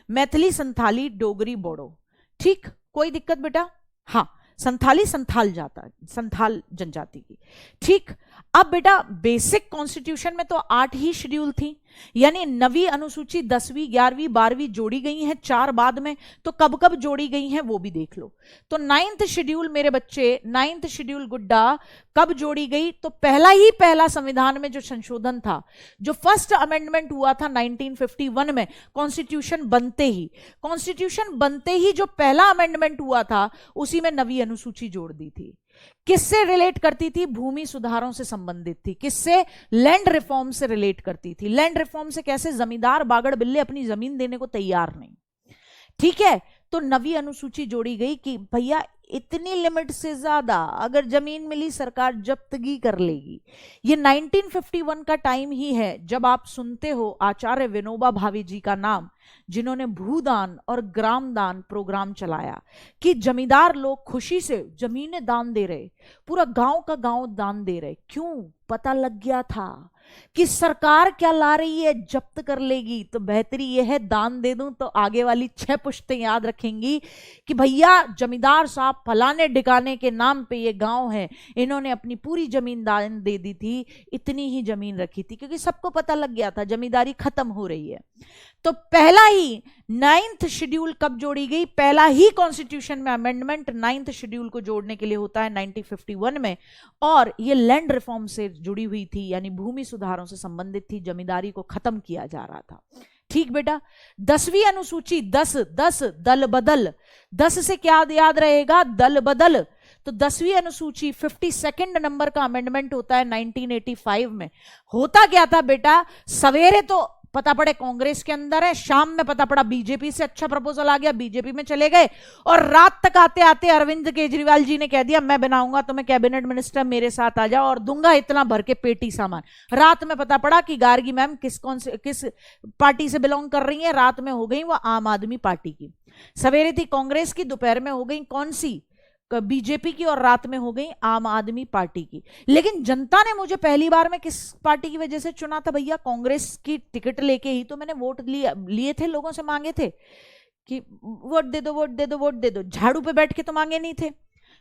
मैथिली, संथाली, डोगरी, बोडो। ठीक, कोई दिक्कत बेटा? हाँ, संथाली संथाल जाता है, संथाल जनजाति की। ठीक, अब बेटा बेसिक कॉन्स्टिट्यूशन में तो 8 ही शेड्यूल थी, यानी 9वीं अनुसूची 10वीं 11वीं 12वीं जोड़ी गई हैं, 4 बाद में। तो कब कब जोड़ी गई हैं वो भी देख लो। तो 9th शेड्यूल मेरे बच्चे, 9th शेड्यूल गुड्डा कब जोड़ी गई? तो पहला संविधान में जो संशोधन था, जो फर्स्ट अमेंडमेंट हुआ था 1951 में, कॉन्स्टिट्यूशन बनते ही जो पहला अमेंडमेंट हुआ था, उसी में 9वीं अनुसूची जोड़ दी थी। किससे रिलेट करती थी? भूमि सुधारों से संबंधित थी। किससे? लैंड रिफॉर्म से रिलेट करती थी। लैंड रिफॉर्म से कैसे? जमींदार बागड़ बिल्ले अपनी जमीन देने को तैयार नहीं। ठीक है, तो 9वीं अनुसूची जोड़ी गई कि भैया इतनी लिमिट से ज्यादा अगर जमीन मिली, सरकार जब्तगी कर लेगी। ये 1951 का टाइम ही है जब आप सुनते हो आचार्य विनोबा भावे जी का नाम, जिन्होंने भूदान और ग्रामदान प्रोग्राम चलाया कि जमींदार लोग खुशी से जमीनें दान दे रहे, पूरा गांव का गांव दान दे रहे। क्यों? पता लग गया था कि सरकार क्या ला रही है, जब्त कर लेगी। तो बेहतरी यह है दान दे दूं तो आगे वाली 6 पुश्तें याद रखेंगी कि भैया जमींदार साहब फलाने ठिकाने के नाम पे ये गांव है, इन्होंने अपनी पूरी जमीन दान दे दी थी, इतनी ही जमीन रखी थी, क्योंकि सबको पता लग गया था जमींदारी खत्म हो रही है। तो पहला ही 9th शेड्यूल कब जोड़ी गई? पहला ही कॉन्स्टिट्यूशन में अमेंडमेंट 9th शेड्यूल को जोड़ने के लिए होता है 1951 में, और ये लैंड रिफॉर्म से जुड़ी हुई थी, यानी भूमि सुधारों से संबंधित थी, जमींदारी को खत्म किया जा रहा था। ठीक बेटा, 10वीं अनुसूची 10 दल बदल, 10 से क्या याद रहेगा? दल बदल। तो 10वीं अनुसूची 52nd नंबर का अमेंडमेंट होता है 1985 में। होता क्या था बेटा? सवेरे तो पता पड़े कांग्रेस के अंदर है, शाम में पता पड़ा बीजेपी से अच्छा प्रपोजल आ गया, बीजेपी में चले गए, और रात तक आते आते अरविंद केजरीवाल जी ने कह दिया मैं बनाऊंगा तुम्हें कैबिनेट मिनिस्टर, मेरे साथ आ जाओ और दूंगा इतना भर के पेटी सामान। रात में पता पड़ा कि गार्गी मैम किस पार्टी से बिलोंग कर रही है, रात में हो गई वो आम आदमी पार्टी की। सवेरे थी कांग्रेस की, दोपहर में हो गई कौन सी? बीजेपी की और रात में हो गई आम आदमी पार्टी की। लेकिन जनता ने मुझे पहली बार में किस पार्टी की वजह से चुना था भैया? कांग्रेस की टिकट लेके ही तो मैंने वोट लिए थे, लोगों से मांगे थे कि वोट दे दो, वोट दे दो, वोट दे दो। झाड़ू पे बैठ के तो मांगे नहीं थे।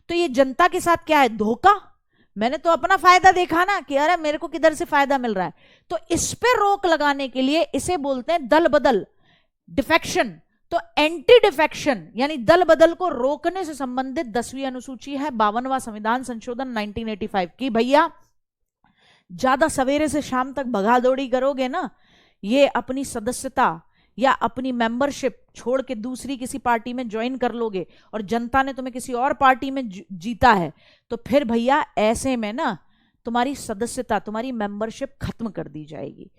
तो ये जनता के साथ क्या है? धोखा। मैंने तो अपना फायदा देखा ना कि अरे मेरे को किधर से फायदा मिल रहा है। तो इस पे रोक लगाने के लिए इसे बोलते हैं दल बदल, डिफेक्शन। तो एंटी डिफेक्शन यानी दल बदल को रोकने से संबंधित 10वीं अनुसूची है 52वां संविधान संशोधन 1985 की। भैया ज्यादा सवेरे से शाम तक भगा दौड़ी करोगे ना, ये अपनी सदस्यता या अपनी मेंबरशिप छोड़ के दूसरी किसी पार्टी में ज्वाइन कर लोगे और जनता ने तुम्हें किसी और पार्टी में जीता है, तो फिर भैया ऐसे में ना तुम्हारी सदस्यता, तुम्हारी मेंबरशिप खत्म कर दी जाएगी।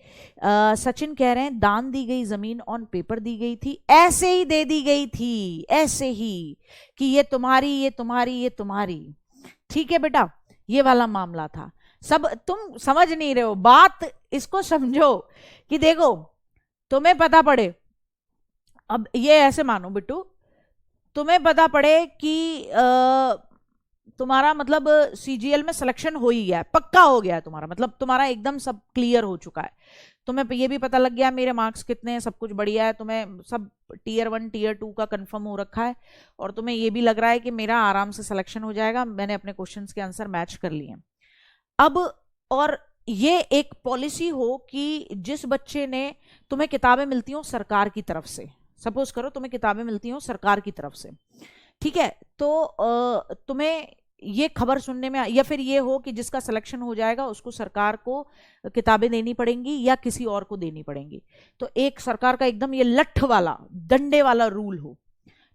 सचिन कह रहे हैं दान दी गई जमीन ऑन पेपर दी गई थी, ऐसे ही दे दी गई थी, ऐसे ही कि ये तुम्हारी, ये तुम्हारी, ये तुम्हारी। ठीक है बेटा, ये वाला मामला था। सब तुम समझ नहीं रहे हो बात, इसको समझो कि देखो तुम्हें पता पड़े, अब ये ऐसे मानो बिट्टू, तुम्हें पता पड़े कि तुम्हारा मतलब सीजीएल में सिलेक्शन हो ही गया है, पक्का हो गया है तुम्हारा, मतलब तुम्हारा एकदम सब क्लियर हो चुका है। तुम्हें ये भी पता लग गया मेरे मार्क्स कितने हैं, सब कुछ बढ़िया है, तुम्हें सब टियर 1 टियर 2 का कंफर्म हो रखा है, और तुम्हें ये भी लग रहा है कि मेरा आराम से सिलेक्शन हो जाएगा, मैंने अपने क्वेश्चंस के आंसर मैच कर लिए। अब और ये एक पॉलिसी हो कि जिस बच्चे ने, तुम्हें किताबें मिलती हो सरकार की तरफ से, सपोज करो तुम्हें किताबें मिलती हो सरकार की तरफ से, ठीक है, तो तुम्हें ये खबर सुनने में, या फिर ये हो कि जिसका सिलेक्शन हो जाएगा उसको सरकार को किताबें देनी पड़ेंगी या किसी और को देनी पड़ेंगी, तो एक सरकार का एकदम ये लठ वाला, डंडे वाला रूल हो,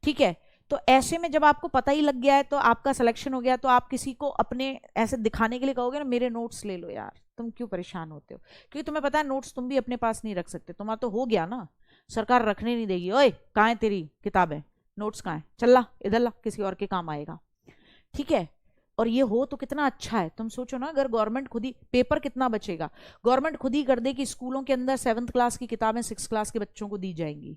ठीक है। तो ऐसे में जब आपको पता ही लग गया है, तो आपका सिलेक्शन हो गया, तो आप किसी को अपने ऐसे दिखाने के लिए कहोगे ना मेरे नोट्स ले लो यार, तुम क्यों परेशान होते हो, क्योंकि तुम्हें पता है नोट्स तुम भी अपने पास नहीं रख सकते, तुम्हारा तो हो गया ना, सरकार रखने नहीं देगी, ओए कहाँ है तेरी किताबें, नोट्स कहाँ है, चल ला इधर ला, किसी और के काम आएगा, ठीक है। और ये हो तो कितना अच्छा है, तुम सोचो ना, अगर गवर्नमेंट खुद ही, पेपर कितना बचेगा, गवर्नमेंट खुद ही कर दे कि स्कूलों के अंदर 7th क्लास की किताबें 6th क्लास के बच्चों को दी जाएंगी,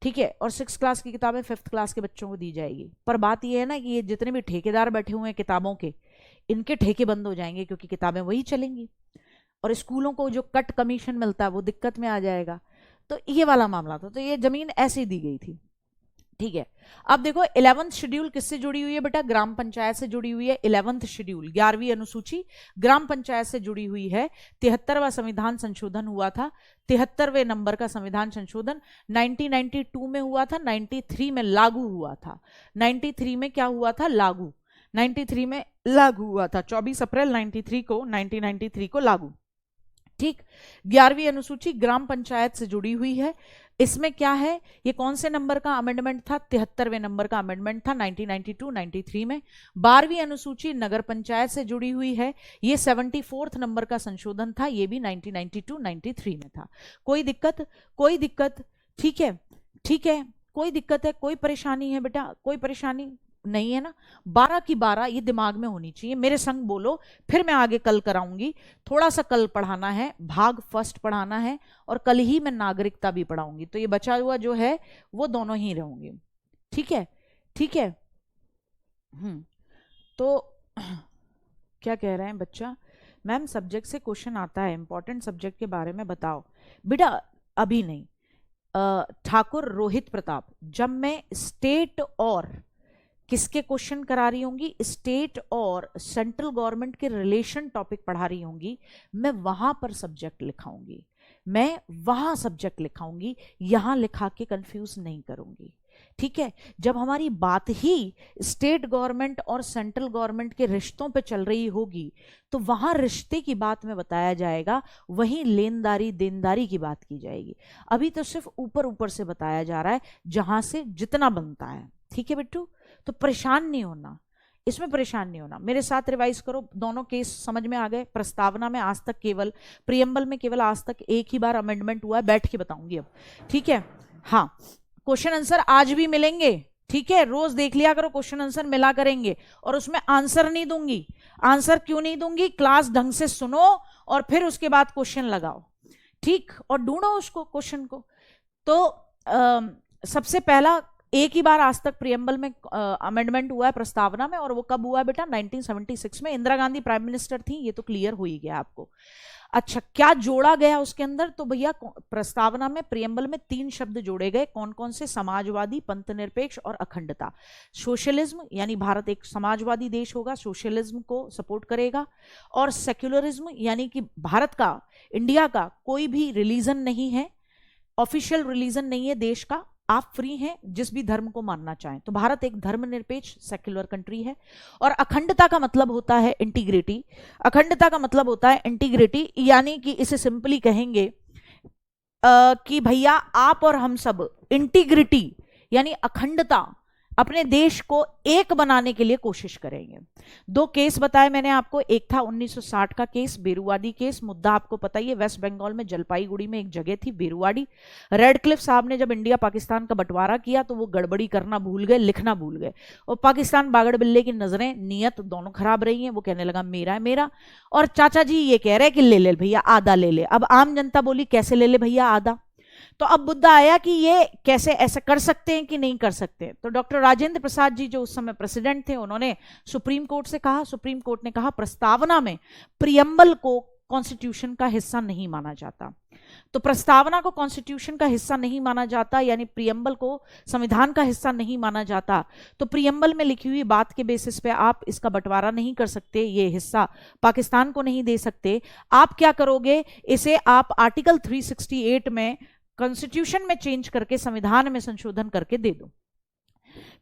ठीक है, और 6th क्लास की किताबें 5th क्लास के बच्चों को दी जाएगी। पर बात यह है ना कि ये जितने भी ठेकेदार बैठे हुए हैं किताबों के, इनके ठेके बंद हो जाएंगे, क्योंकि किताबें वही चलेंगी, और स्कूलों को जो कट कमीशन मिलता है वो दिक्कत में आ जाएगा। तो ये वाला मामला था, तो ये जमीन ऐसे दी गई थी, ठीक है। अब देखो 11th शेड्यूल किससे जुड़ी हुई है बेटा? ग्राम पंचायत से जुड़ी हुई है। 11th शेड्यूल 11वीं अनुसूची ग्राम पंचायत से जुड़ी हुई है। 73वां संविधान संशोधन हुआ था, 73वें नंबर का संविधान संशोधन 1992 में हुआ था, 93 में लागू हुआ था। 93 में क्या हुआ था? लागू, 93 में लागू हुआ था, 24 अप्रैल 1993 को लागू, ठीक। 11वीं अनुसूची ग्राम पंचायत से जुड़ी हुई है। इसमें क्या है, ये कौन से नंबर का अमेंडमेंट था? 73वें नंबर का अमेंडमेंट था 1992-93 में। 12वीं अनुसूची नगर पंचायत से जुड़ी हुई है, ये 74th नंबर का संशोधन था, ये भी 1992-93 में था। कोई दिक्कत? कोई दिक्कत? ठीक है, ठीक है, कोई दिक्कत है, कोई परेशानी है बेटा? कोई परेशानी नहीं है ना? 12 की 12 ये दिमाग में होनी चाहिए, मेरे संग बोलो, फिर मैं आगे कल कराऊंगी, थोड़ा सा कल पढ़ाना है, भाग फर्स्ट पढ़ाना है, और कल ही मैं नागरिकता भी पढ़ाऊंगी, तो ये बचा हुआ जो है वो दोनों ही रहूंगी, ठीक है, ठीक है। तो क्या कह रहे हैं बच्चा? मैम सब्जेक्ट से क्वेश्चन आता है, इंपॉर्टेंट सब्जेक्ट के बारे में बताओ। बेटा अभी नहीं, ठाकुर रोहित प्रताप, जब मैं स्टेट और किसके क्वेश्चन करा रही होंगी, स्टेट और सेंट्रल गवर्नमेंट के रिलेशन टॉपिक पढ़ा रही होंगी, मैं वहां पर सब्जेक्ट लिखाऊंगी, मैं वहां सब्जेक्ट लिखाऊंगी, यहां लिखा के कंफ्यूज नहीं करूंगी, ठीक है। जब हमारी बात ही स्टेट गवर्नमेंट और सेंट्रल गवर्नमेंट के रिश्तों पे चल रही होगी, तो वहां रिश्ते की बात में बताया जाएगा, वहीं लेनदारी देनदारी की बात की जाएगी। अभी तो सिर्फ ऊपर ऊपर से बताया जा रहा है, जहां से जितना बनता है, ठीक है बिट्टू। तो परेशान नहीं होना, इसमें परेशान नहीं होना, मेरे साथ रिवाइज करो, दोनों केस समझ में आ गए। प्रस्तावना में आज तक केवल, प्रियम्बल में केवल आज तक एक ही बार अमेंडमेंट हुआ है, बैठ के बताऊंगी अब, ठीक है। हाँ, क्वेश्चन आंसर आज भी मिलेंगे, ठीक है, रोज देख लिया करो, क्वेश्चन आंसर मिला करेंगे, और उसमें आंसर नहीं दूंगी। आंसर क्यों नहीं दूंगी? क्लास ढंग से सुनो और फिर उसके बाद क्वेश्चन लगाओ, ठीक, और ढूंढो उसको क्वेश्चन को। तो सबसे पहला एक ही बार आज तक प्रियम्बल में अमेंडमेंट हुआ है प्रस्तावना में, और वो कब हुआ है बेटा? 1976 में। इंदिरा गांधी प्राइम मिनिस्टर थी, ये तो क्लियर हो ही गया आपको। अच्छा, क्या जोड़ा गया उसके अंदर? तो भैया प्रस्तावना में प्रियम्बल में 3 शब्द जोड़े गए। कौन कौन से? समाजवादी, पंथनिरपेक्ष और अखंडता। सोशलिज्म यानी भारत एक समाजवादी देश होगा, सोशलिज्म को सपोर्ट करेगा, और सेक्युलरिज्म यानी कि भारत का, इंडिया का कोई भी रिलीजन नहीं है, ऑफिशियल रिलीजन नहीं है देश का, आप फ्री हैं जिस भी धर्म को मानना चाहें। तो भारत एक धर्मनिरपेक्ष सेक्युलर कंट्री है। और अखंडता का मतलब होता है इंटीग्रिटी। अखंडता का मतलब होता है इंटीग्रिटी, यानी कि इसे सिंपली कहेंगे कि भैया आप और हम सब इंटीग्रिटी यानी अखंडता, अपने देश को एक बनाने के लिए कोशिश करेंगे। 2 केस बताए मैंने आपको। एक था 1960 का केस, बेरुवाड़ी केस। मुद्दा आपको पता ही है, वेस्ट बंगाल में जलपाईगुड़ी में एक जगह थी बेरुवाड़ी। रेडक्लिफ साहब ने जब इंडिया पाकिस्तान का बंटवारा किया तो वो गड़बड़ी करना भूल गए, लिखना भूल गए, और पाकिस्तान बागड़ बिल्ले की नजरें, नियत दोनों खराब रही हैं। वो कहने लगा मेरा है मेरा, और चाचा जी ये कह रहे कि ले ले भैया आधा ले ले। अब आम जनता बोली कैसे ले ले भैया आधा? तो अब मुद्दा आया कि ये कैसे ऐसा कर सकते हैं कि नहीं कर सकते। तो डॉक्टर राजेंद्र प्रसाद जी जो उस समय प्रेसिडेंट थे, उन्होंने सुप्रीम कोर्ट से कहा। सुप्रीम कोर्ट ने कहा प्रस्तावना में प्रियम्बल को कॉन्स्टिट्यूशन का हिस्सा नहीं माना जाता। तो प्रस्तावना को कॉन्स्टिट्यूशन का हिस्सा नहीं माना जाता, यानी प्रियम्बल को संविधान का हिस्सा नहीं माना जाता, तो प्रियम्बल में लिखी हुई बात के बेसिस पे आप इसका बंटवारा नहीं कर सकते, ये हिस्सा पाकिस्तान को नहीं दे सकते। आप क्या करोगे? इसे आप आर्टिकल 368 में कॉन्स्टिट्यूशन में चेंज करके संविधान में संशोधन करके दे दो।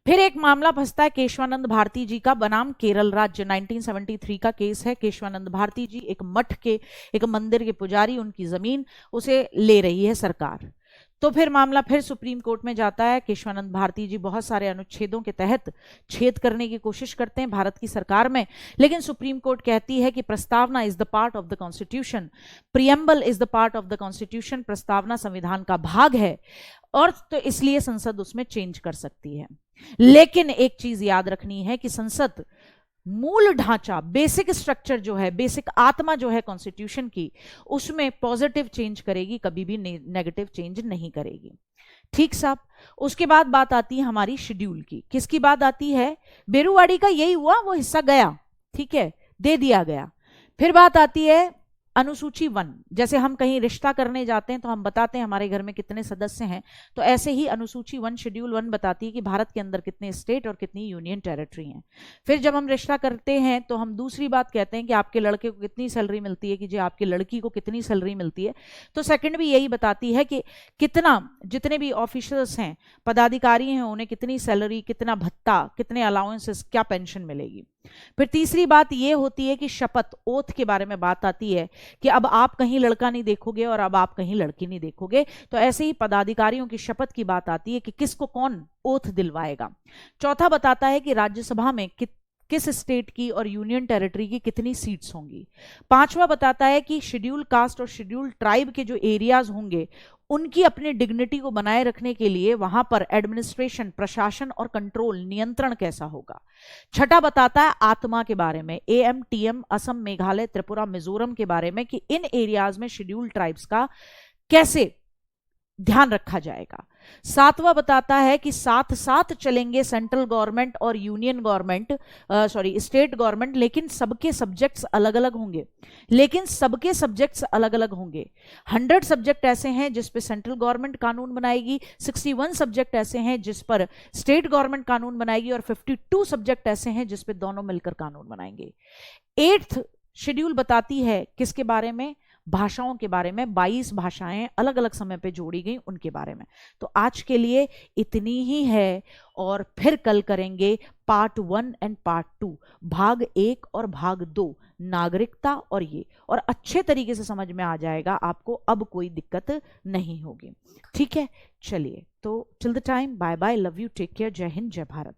फिर एक मामला फंसता है केशवानंद भारती जी का, बनाम केरल राज्य। 1973 का केस है। केशवानंद भारती जी एक मठ के, एक मंदिर के पुजारी, उनकी जमीन उसे ले रही है सरकार। तो फिर मामला फिर सुप्रीम कोर्ट में जाता है। केशवानंद भारती जी बहुत सारे अनुच्छेदों के तहत छेद करने की कोशिश करते हैं भारत की सरकार में, लेकिन सुप्रीम कोर्ट कहती है कि प्रस्तावना is the part of the constitution, preamble is the part of the constitution, प्रस्तावना संविधान का भाग है, और तो इसलिए संसद उसमें चेंज कर सकती है। लेकिन एक चीज याद रखनी है कि संसद मूल ढांचा, बेसिक स्ट्रक्चर जो है, बेसिक आत्मा जो है कॉन्स्टिट्यूशन की, उसमें पॉजिटिव चेंज करेगी, कभी भी नेगेटिव चेंज नहीं करेगी। ठीक साहब। उसके बाद बात आती है हमारी शेड्यूल की। किसकी बात आती है? बेरुवाड़ी का यही हुआ, वो हिस्सा गया, ठीक है, दे दिया गया। फिर बात आती है अनुसूची 1। जैसे हम कहीं रिश्ता करने जाते हैं तो हम बताते हैं हमारे घर में कितने सदस्य हैं, तो ऐसे ही अनुसूची 1 शेड्यूल 1 बताती है कि भारत के अंदर कितने स्टेट और कितनी यूनियन टेरिटरी हैं। फिर जब हम रिश्ता करते हैं तो हम दूसरी बात कहते हैं कि आपके लड़के को कितनी सैलरी मिलती है, कि जी आपकी लड़की को कितनी सैलरी मिलती है। तो सेकंड भी यही बताती है कि कितना, जितने भी ऑफिसर्स हैं, पदाधिकारी हैं, उन्हें कितनी सैलरी, कितना भत्ता, कितने अलाउंसेस, क्या पेंशन मिलेगी। फिर तीसरी बात यह होती है कि शपथ, ओथ के बारे में बात आती है कि अब आप कहीं लड़का नहीं देखोगे और अब आप कहीं लड़की नहीं देखोगे। तो ऐसे ही पदाधिकारियों की शपथ की बात आती है कि किसको कौन ओथ दिलवाएगा। चौथा बताता है कि राज्यसभा में किस स्टेट की और यूनियन टेरिटरी की कितनी सीट्स होंगी। पांचवा बताता है कि शेड्यूल कास्ट और शेड्यूल ट्राइब के जो एरियाज होंगे उनकी अपनी डिग्निटी को बनाए रखने के लिए वहां पर एडमिनिस्ट्रेशन, प्रशासन और कंट्रोल, नियंत्रण कैसा होगा। छठा बताता है आत्मा के बारे में, AMTM, असम, मेघालय, त्रिपुरा, मिजोरम के बारे में, कि इन एरियाज में शेड्यूल ट्राइब्स का कैसे ध्यान रखा जाएगा। सातवां बताता है कि साथ साथ चलेंगे सेंट्रल गवर्नमेंट और यूनियन गवर्नमेंट, स्टेट गवर्नमेंट, लेकिन सबके सब्जेक्ट्स अलग अलग होंगे। 100 सब्जेक्ट ऐसे हैं जिस पे सेंट्रल गवर्नमेंट कानून बनाएगी, 61 सब्जेक्ट ऐसे हैं जिस पर स्टेट गवर्नमेंट कानून बनाएगी, और 52 सब्जेक्ट ऐसे हैं जिस पे दोनों मिलकर कानून बनाएंगे। 8th शेड्यूल बताती है किसके बारे में? भाषाओं के बारे में। 22 भाषाएं अलग अलग समय पे जोड़ी गई, उनके बारे में। तो आज के लिए इतनी ही है, और फिर कल करेंगे पार्ट 1 एंड पार्ट 2, भाग 1 और भाग 2, नागरिकता, और अच्छे तरीके से समझ में आ जाएगा आपको, अब कोई दिक्कत नहीं होगी। ठीक है, चलिए, तो till the time, bye bye, love you, take care, जय हिंद, जय भारत।